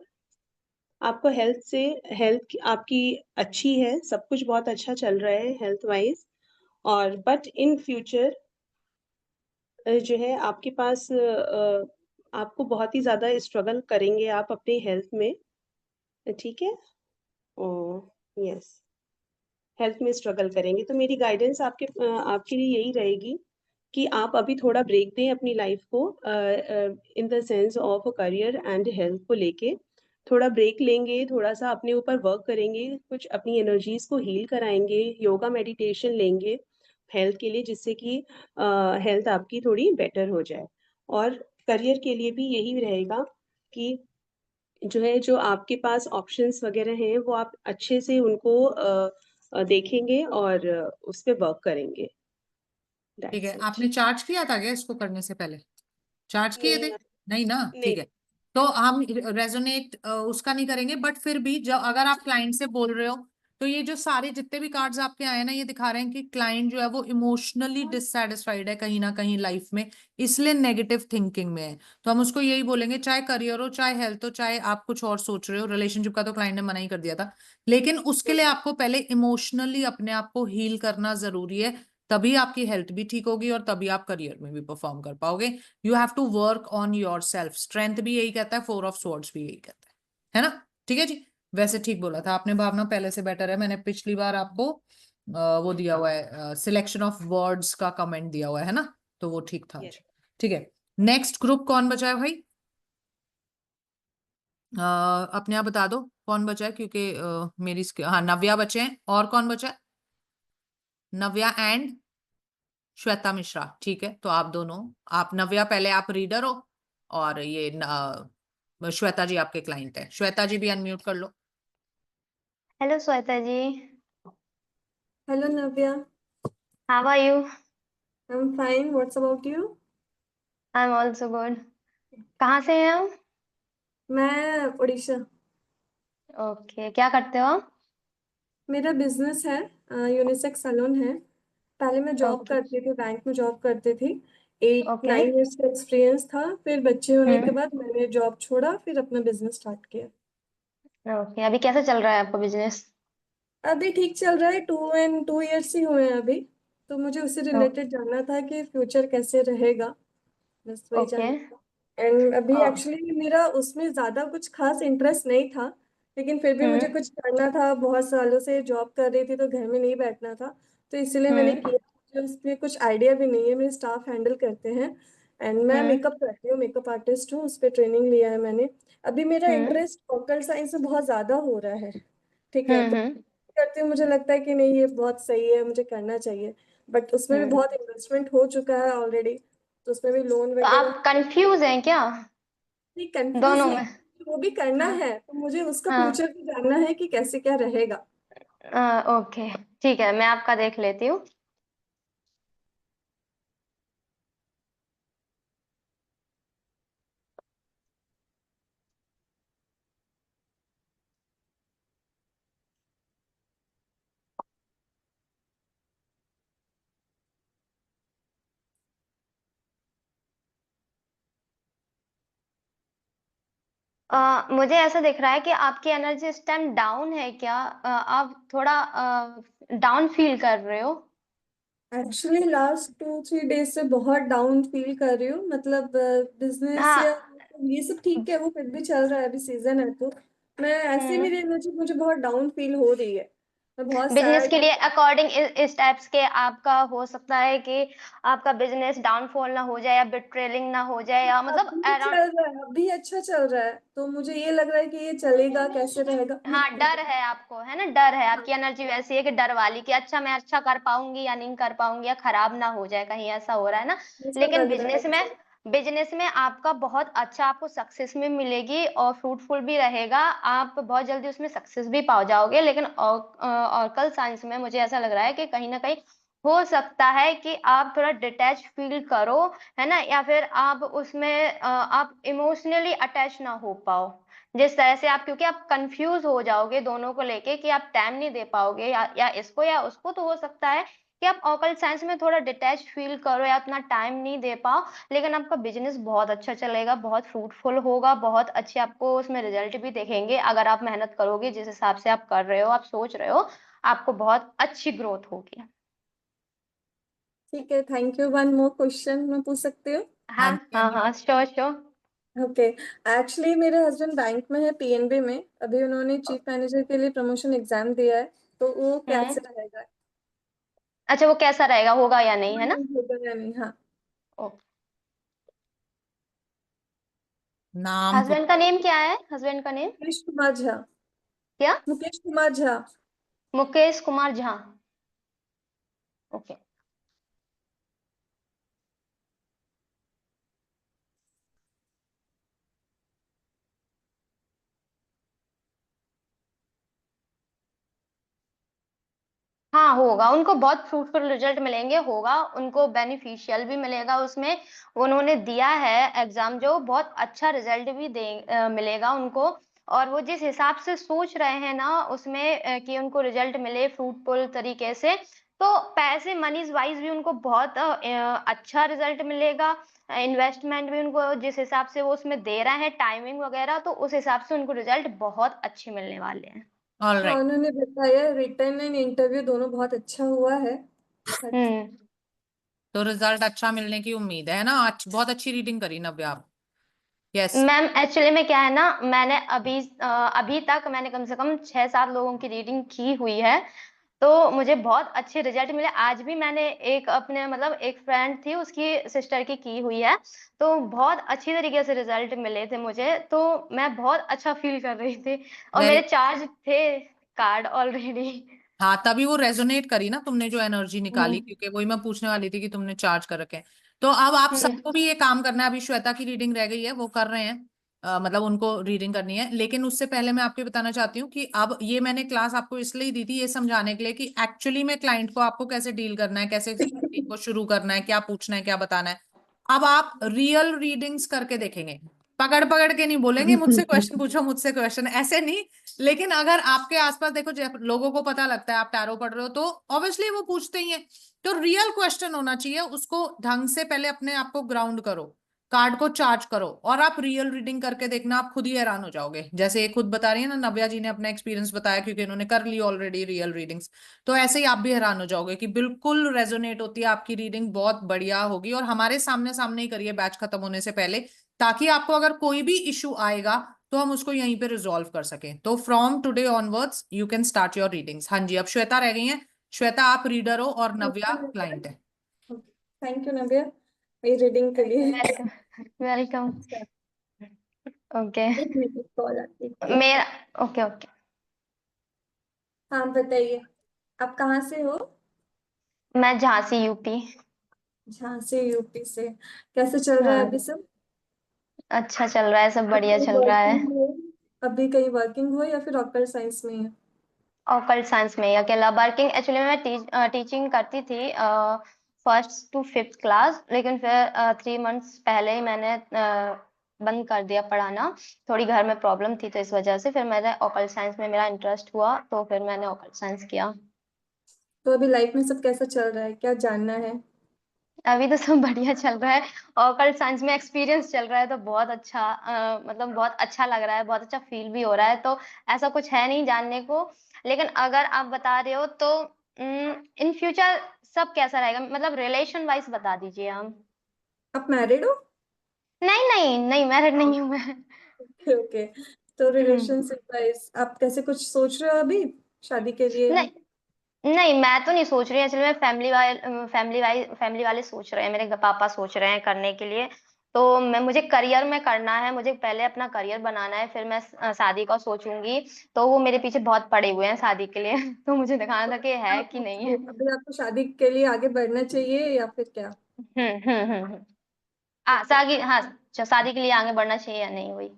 आपको हेल्थ आपकी अच्छी है, सब कुछ बहुत अच्छा चल रहा है हेल्थ वाइज। और बट इन फ्यूचर जो है आपके पास आपको बहुत ही ज़्यादा स्ट्रगल करेंगे आप अपनी हेल्थ में, ठीक है? यस हेल्थ में स्ट्रगल करेंगे, तो मेरी गाइडेंस आपके लिए यही रहेगी कि आप अभी थोड़ा ब्रेक दें अपनी लाइफ को, in the sense of career and health को लेके थोड़ा ब्रेक लेंगे, थोड़ा सा अपने ऊपर वर्क करेंगे, कुछ अपनी एनर्जीज को हील कराएंगे, योगा मेडिटेशन लेंगे हेल्थ के लिए, जिससे कि हेल्थ आपकी थोड़ी बेटर हो जाए। और करियर के लिए भी यही रहेगा कि जो है जो आपके पास ऑप्शंस वगैरह हैं वो आप अच्छे से उनको देखेंगे और उस पे वर्क करेंगे। ठीक है, दैट्स इट। आपने चार्ज किया था क्या इसको करने से पहले? चार्ज किए थे? नहीं नहीं ना, नहीं। ठीक है। तो हम रेजोनेट उसका नहीं करेंगे, बट फिर भी जब अगर आप क्लाइंट से बोल रहे हो, तो ये जो सारे जितने भी कार्ड्स आपके आए हैं ना, ये दिखा रहे हैं कि क्लाइंट जो है वो इमोशनली डिससेटिस्फाइड है कहीं ना कहीं लाइफ में, इसलिए नेगेटिव थिंकिंग में है। तो हम उसको यही बोलेंगे, चाहे करियर हो, चाहे हेल्थ हो, चाहे आप कुछ और सोच रहे हो। रिलेशनशिप का तो क्लाइंट ने मना ही कर दिया था, लेकिन उसके लिए आपको पहले इमोशनली अपने आप को हील करना जरूरी है। तभी आपकी हेल्थ भी ठीक होगी और तभी आप करियर में भी परफॉर्म कर पाओगे। You have to work on yourself. Strength भी यही कहता है, फोर ऑफ स्वॉर्ड्स भी यही कहता है ना? ठीक है जी। वैसे ठीक बोला था आपने, भावना पहले से बेटर है। मैंने पिछली बार आपको वो दिया हुआ है, सिलेक्शन ऑफ वर्ड्स का कमेंट दिया हुआ है ना, तो वो ठीक था यस जी। ठीक है, नेक्स्ट ग्रुप कौन बचा है भाई? अपने आप बता दो कौन बचा है, क्योंकि हाँ, नव्या बचे हैं। और कौन बचा है? नव्या एंड श्वेता मिश्रा। ठीक है, तो आप दोनों, आप नव्या पहले आप रीडर हो, और ये श्वेता जी आपके क्लाइंट है। श्वेता जी भी अनम्यूट कर लो। Hello Shweta ji, hello Navya. How are you? I am fine, what's about you? I am also good. कहाँ से हैं आप? मैं उड़ीसा। ओके, क्या करते हो आप? मेरा बिजनेस है, यूनिसेक्स सैलून है। पहले मैं जॉब ओके। करती थी, बैंक में जॉब करती थी। At okay. 9 ईयर्स का एक्सपीरियंस था, फिर बच्चे होने के हम्म। बाद मैंने जॉब छोड़ा, फिर अपना बिजनेस स्टार्ट किया। ओके, अभी कैसे चल रहा है आपका बिजनेस? अभी ठीक चल रहा है, 2 ईयर्स ही हुए हैं अभी। तो मुझे उससे रिलेटेड जानना था कि फ्यूचर कैसे रहेगा, बस वही ओके। जानना था। एंड अभी एक्चुअली मेरा उसमें ज़्यादा कुछ खास इंटरेस्ट नहीं था, लेकिन फिर भी मुझे हम्म। कुछ करना था। बहुत सालों से जॉब कर रही थी तो घर में नहीं बैठना था, तो इसलिए मैंने हम्म। किया। मुझे उसमें कुछ आइडिया भी नहीं है, मेरे स्टाफ हैंडल करते हैं। एंड मैं हम्म। मेकअप करती हूँ, मेकअप आर्टिस्ट हूँ, उस पर ट्रेनिंग लिया है मैंने। अभी मेरा हम्म। इंटरेस्ट वोकल साइंस में बहुत ज़्यादा हो रहा है, ठीक है? तो हम्म। करती हूँ, मुझे लगता है कि नहीं ये बहुत सही है, मुझे करना चाहिए। बट उसमें भी हम्म। बहुत इन्वेस्टमेंट हो चुका है ऑलरेडी, तो उसमें भी लोन तो वगैरह। आप कंफ्यूज हैं क्या नहीं, कंफ्यूज दोनों नहीं, में? वो भी करना हाँ। है, तो मुझे उसका हाँ। फ्यूचर भी जानना है कि कैसे क्या रहेगा। ओके, ठीक है, मैं आपका देख लेती हूँ। मुझे ऐसा दिख रहा है कि आपकी एनर्जी इस टाइम डाउन है क्या? आप थोड़ा डाउन फील कर रहे हो? एक्चुअली लास्ट 2-3 डेज से बहुत डाउन फील कर रही हूँ, मतलब बिजनेस हाँ। या ये सब ठीक है, वो फिर भी चल रहा है, अभी सीजन है, तो मैं ऐसे मेरी एनर्जी मुझे बहुत डाउन फील हो रही है, मैं बहुत बिजनेस सैड। के लिए अकॉर्डिंग इस टाइप्स के आपका हो सकता है कि आपका बिजनेस डाउनफॉल ना हो जाए या बिट्रेलिंग ना हो जाए या मतलब अभी चल अराउंड। रहा है, अभी अच्छा चल रहा है, तो मुझे ये लग रहा है कि ये चलेगा कैसे रहेगा हाँ, डर है आपको, है ना? डर है, आपकी एनर्जी वैसी है कि डर वाली कि अच्छा मैं अच्छा कर पाऊंगी या नहीं कर पाऊंगी या खराब ना हो जाए, कहीं ऐसा हो रहा है ना? ऐसा लेकिन लग रहा है। बिजनेस में आपका बहुत अच्छा, आपको सक्सेस में मिलेगी और फ्रूटफुल भी रहेगा, आप बहुत जल्दी उसमें सक्सेस भी पा जाओगे। लेकिन ऑर्कल साइंस में मुझे ऐसा लग रहा है कि कहीं ना कहीं हो सकता है कि आप थोड़ा डिटैच फील करो, है ना? या फिर आप उसमें आप इमोशनली अटैच ना हो पाओ जिस तरह से आप, क्योंकि आप कंफ्यूज हो जाओगे दोनों को लेके कि आप टाइम नहीं दे पाओगे या इसको या उसको। तो हो सकता है कि आप ऑकल्ट साइंस में थोड़ा डिटैच फील करो या उतना टाइम नहीं दे पाओ, लेकिन आपका बिजनेस बहुत अच्छा चलेगा, बहुत फ्रूटफुल होगा, बहुत अच्छे आपको उसमें रिजल्ट भी दिखेंगे अगर आप मेहनत करोगे जिस हिसाब से आप कर रहे हो, आप सोच रहे हो, आपको बहुत अच्छी ग्रोथ होगी। ठीक है, thank you. One more question मैं पूछ सकती हूँ? हाँ हाँ हाँ, श्योर श्योर। ओके। एक्चुअली मेरे हस्बैंड बैंक में है, पीएनबी में, अभी उन्होंने चीफ मैनेजर के लिए प्रमोशन एग्जाम दिया है, तो वो कैसे रहेगा? अच्छा, वो कैसा रहेगा, होगा या नहीं, है ना? होगा या नहीं? हाँ। नाम हस्बैंड का नेम क्या है? हस्बैंड का नेम मुकेश कुमार झा। क्या? मुकेश कुमार झा। मुकेश कुमार झा। ओके। हाँ, होगा, उनको बहुत फ्रूटफुल रिजल्ट मिलेंगे, होगा उनको बेनिफिशियल भी मिलेगा उसमें। उन्होंने दिया है एग्जाम, जो बहुत अच्छा रिजल्ट भी मिलेगा उनको। और वो जिस हिसाब से सोच रहे हैं ना उसमें कि उनको रिजल्ट मिले फ्रूटफुल तरीके से, तो पैसे मनीज वाइज भी उनको बहुत अच्छा रिजल्ट मिलेगा। इन्वेस्टमेंट भी उनको जिस हिसाब से वो उसमें दे रहे हैं, टाइमिंग वगैरह, तो उस हिसाब से उनको रिजल्ट बहुत अच्छे मिलने वाले हैं। ऑल हाँ, राइट। उन्होंने बताया रिटर्न एंड इंटरव्यू दोनों बहुत अच्छा हुआ है। तो रिजल्ट अच्छा मिलने की उम्मीद है ना? बहुत अच्छी रीडिंग करी नव्या आप। यस। मैम एक्चुअली में क्या है ना, मैंने अभी तक मैंने कम से कम 6-7 लोगों की रीडिंग की हुई है, तो मुझे बहुत अच्छे रिजल्ट मिले। आज भी मैंने एक अपने मतलब एक फ्रेंड थी, उसकी सिस्टर की हुई है, तो बहुत अच्छी तरीके से रिजल्ट मिले थे मुझे, तो मैं बहुत अच्छा फील कर रही थी और वेरी। मेरे चार्ज थे कार्ड ऑलरेडी। हाँ, तभी वो रेजोनेट करी ना तुमने जो एनर्जी निकाली, क्योंकि वही मैं पूछने वाली थी कि तुमने चार्ज कर रखे हैं। तो अब आप सबको भी ये काम करना है। अभी श्वेता की रीडिंग रह गई है, वो कर रहे हैं, मतलब उनको रीडिंग करनी है। लेकिन उससे पहले मैं आपको बताना चाहती हूँ कि अब ये मैंने क्लास आपको इसलिए दी थी, ये समझाने के लिए कि एक्चुअली में क्लाइंट को आपको कैसे डील करना है, कैसे reading को शुरू करना है, क्या पूछना है, क्या बताना है। अब आप रियल रीडिंग्स करके देखेंगे, पकड़ पकड़ के नहीं बोलेंगे मुझसे क्वेश्चन पूछो, मुझसे क्वेश्चन, ऐसे नहीं। लेकिन अगर आपके आसपास देखो, जब लोगों को पता लगता है आप टैरो पढ़ रहे हो, तो ऑब्वियसली वो पूछते ही हैं। तो रियल क्वेश्चन होना चाहिए, उसको ढंग से पहले अपने आप को ग्राउंड करो, कार्ड को चार्ज करो, और आप रियल रीडिंग करके देखना, आप खुद ही हैरान हो जाओगे। जैसे ये खुद बता रही है ना नव्या जी ने अपना एक्सपीरियंस बताया, क्योंकि इन्होंने कर ली ऑलरेडी रियल रीडिंग्स। तो ऐसे ही आप भी हैरान हो जाओगे कि बिल्कुल रेजोनेट होती है आपकी रीडिंग, बहुत बढ़िया होगी। और हमारे सामने सामने ही करिए बैच खत्म होने से पहले, ताकि आपको अगर कोई भी इशू आएगा तो हम उसको यहीं पे रिजॉल्व कर सकें। तो from today onwards you can start your readings. हाँ जी, अब श्वेता रह गई हैं। श्वेता आप रीडर हो और नव्या क्लाइंट है। थैंक यू नव्या, मेरी रीडिंग के लिए। वेलकम। ओके। एक मिनट, कॉल आती है। मेरा ओके ओके। हाँ बताइए, आप कहाँ से हो? मैं झांसी यूपी। झांसी यूपी से। कैसे चल रहा है अभी हाँ, सब? अच्छा चल रहा है, सब बढ़िया कहीं चल रहा है। वर्किंग हो? अभी कहीं वर्किंग हो या फिर ऑकल्ट साइंस में है? ऑकल्ट साइंस में ही अकेला वर्किंग। एक्चुअली मैं टीचिंग करती थी 1st to 5th क्लास, लेकिन फिर 3 मंथ्स पहले ही मैंने बंद कर दिया पढ़ाना। थोड़ी घर में प्रॉब्लम थी, तो इस वजह से फिर मैंने ऑकल्ट साइंस में मेरा इंटरेस्ट हुआ, तो फिर मैंने ऑकल्ट साइंस किया। तो अभी लाइफ में सब कैसा चल रहा है, क्या जानना है? अभी तो सब बढ़िया चल रहा है और कल साइंस में एक्सपीरियंस चल रहा है तो बहुत अच्छा मतलब बहुत अच्छा लग रहा है, बहुत अच्छा फील भी हो रहा है। तो ऐसा कुछ है नहीं जानने को, लेकिन अगर आप बता रहे हो तो इन फ्यूचर सब कैसा रहेगा, मतलब रिलेशन वाइज बता दीजिए हम। आप मैरिड हो? नहीं नहीं नहीं, मैरिड नहीं हूँ मैं। Okay okay. तो रिलेशनशिप वाइज आप कैसे कुछ सोच रहे हो अभी शादी के लिए? नहीं नहीं, मैं तो नहीं सोच रही, एक्चुअली मैं फैमिली वाले सोच रहे हैं, मेरे पापा सोच रहे हैं करने के लिए। तो मुझे करियर में करना है, मुझे पहले अपना करियर बनाना है, फिर मैं शादी का सोचूंगी। तो वो मेरे पीछे बहुत पड़े हुए हैं शादी के लिए तो मुझे दिखाना था कि है कि नहीं है। अभी आपको शादी के लिए आगे बढ़ना चाहिए या फिर क्या? शादी, हाँ, शादी के लिए आगे बढ़ना चाहिए या नहीं, वही।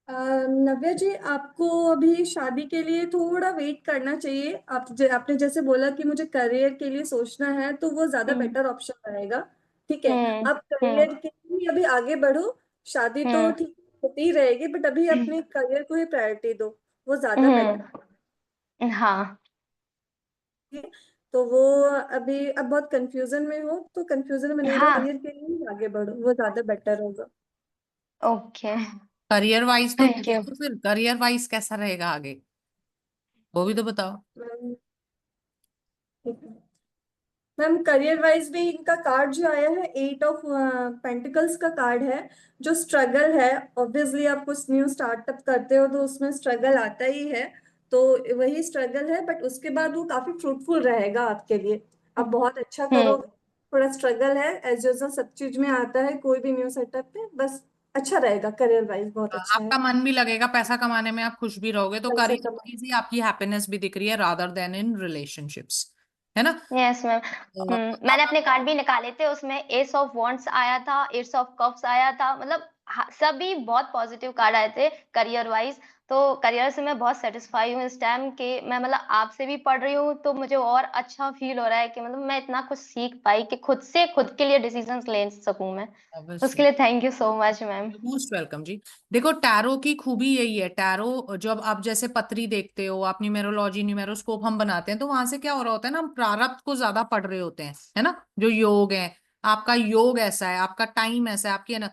नव्या जी, आपको अभी शादी के लिए थोड़ा वेट करना चाहिए। आपने जैसे बोला कि मुझे करियर के लिए सोचना है, तो वो ज्यादा बेटर ऑप्शन रहेगा। ठीक है, आप करियर के लिए अभी आगे बढ़ो। शादी तो ठीक होती ही रहेगी, बट अभी अपने करियर को ही प्रायोरिटी दो, वो ज्यादा बेटर हाँ। है। तो वो अभी अब बहुत कंफ्यूजन में हो, तो कंफ्यूजन में नहीं रहो, हाँ। करियर के लिए ही आगे बढ़ो, वो ज्यादा बेटर होगा। ओके। करियर वाइज तो थैंक यू। देखो, फिर करियर वाइज कैसा रहेगा आगे, वो भी तो बताओ। मैम, करियर वाइज भी इनका कार्ड जो आया है, 8 ऑफ पेंटिकल्स का कार्ड है, जो स्ट्रगल है। ऑब्वियसली आप कुछ न्यू स्टार्टअप करते हो तो उसमें स्ट्रगल आता ही है। तो वही स्ट्रगल है, बट उसके बाद वो काफी फ्रूटफुल रहेगा आपके लिए। आप बहुत अच्छा करोगे। थोड़ा स्ट्रगल है, एज यूजल सब चीज में आता है, कोई भी न्यू सेटअप पे, बस अच्छा रहेगा। करियर वाइज बहुत अच्छा है। आपका मन भी लगेगा, पैसा कमाने में आप खुश भी रहोगे, तो पैसा करियर कमा वाइज ही आपकी हैप्पीनेस भी दिख रही है रादर देन इन रिलेशनशिप्स, है ना। Yes ma'am. मैंने अपने कार्ड भी निकाले थे, उसमें एस ऑफ वॉन्ड्स आया था, एस ऑफ कप्स आया था, मतलब सभी बहुत पॉजिटिव कार्ड आए थे करियर वाइज। तो करियर से मैं बहुत सेटिस्फाई हूँ इस टाइम के, मैं मतलब आपसे भी पढ़ रही हूँ तो मुझे और अच्छा फील हो रहा है कि मतलब मैं इतना कुछ सीख पाई कि खुद से खुद के लिए डिसीजंस ले सकूं मैं। उसके लिए thank you so much ma'am. Most welcome जी। देखो, टैरो की खूबी यही है, टैरो जब आप जैसे पत्री देखते हो, आप न्यूमेरोलॉजी न्यूमेरोस्कोप हम बनाते हैं, तो वहां से क्या हो रहा होता है ना, हम प्रारब्ध को ज्यादा पढ़ रहे होते हैं, है ना। जो योग है, आपका योग ऐसा है, आपका टाइम ऐसा है, आपकी है ना।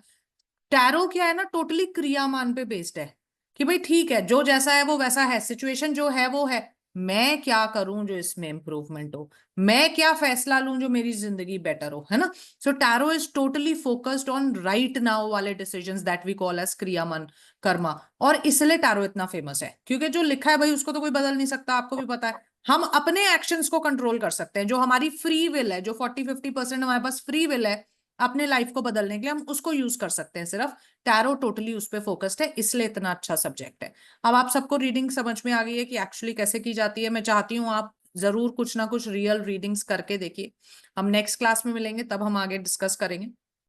टैरो क्या है ना, टोटली क्रियामान पे बेस्ड है, कि भाई ठीक है, जो जैसा है वो वैसा है, सिचुएशन जो है वो है, मैं क्या करूं जो इसमें इंप्रूवमेंट हो, मैं क्या फैसला लूं जो मेरी जिंदगी बेटर हो, है ना। So tarot is totally focused on right now वाले decisions that we call as क्रियामान कर्मा। और इसलिए टैरो इतना फेमस है, क्योंकि जो लिखा है भाई उसको तो कोई बदल नहीं सकता, आपको भी पता है। हम अपने एक्शंस को कंट्रोल कर सकते हैं, जो हमारी फ्री विल है, जो 40-50% हमारे पास फ्री विल है अपने लाइफ को बदलने के लिए, हम उसको यूज कर सकते हैं सिर्फ। टैरो टोटली उस पे फोकस्ड है, इसलिए इतना अच्छा सब्जेक्ट है। अब आप सबको रीडिंग समझ में आ गई है कि एक्चुअली कैसे की जाती है। मैं चाहती हूँ आप जरूर कुछ ना कुछ रियल रीडिंग्स करके देखिए। हम नेक्स्ट क्लास में मिलेंगे, तब हम आगे डिस्कस करेंगे।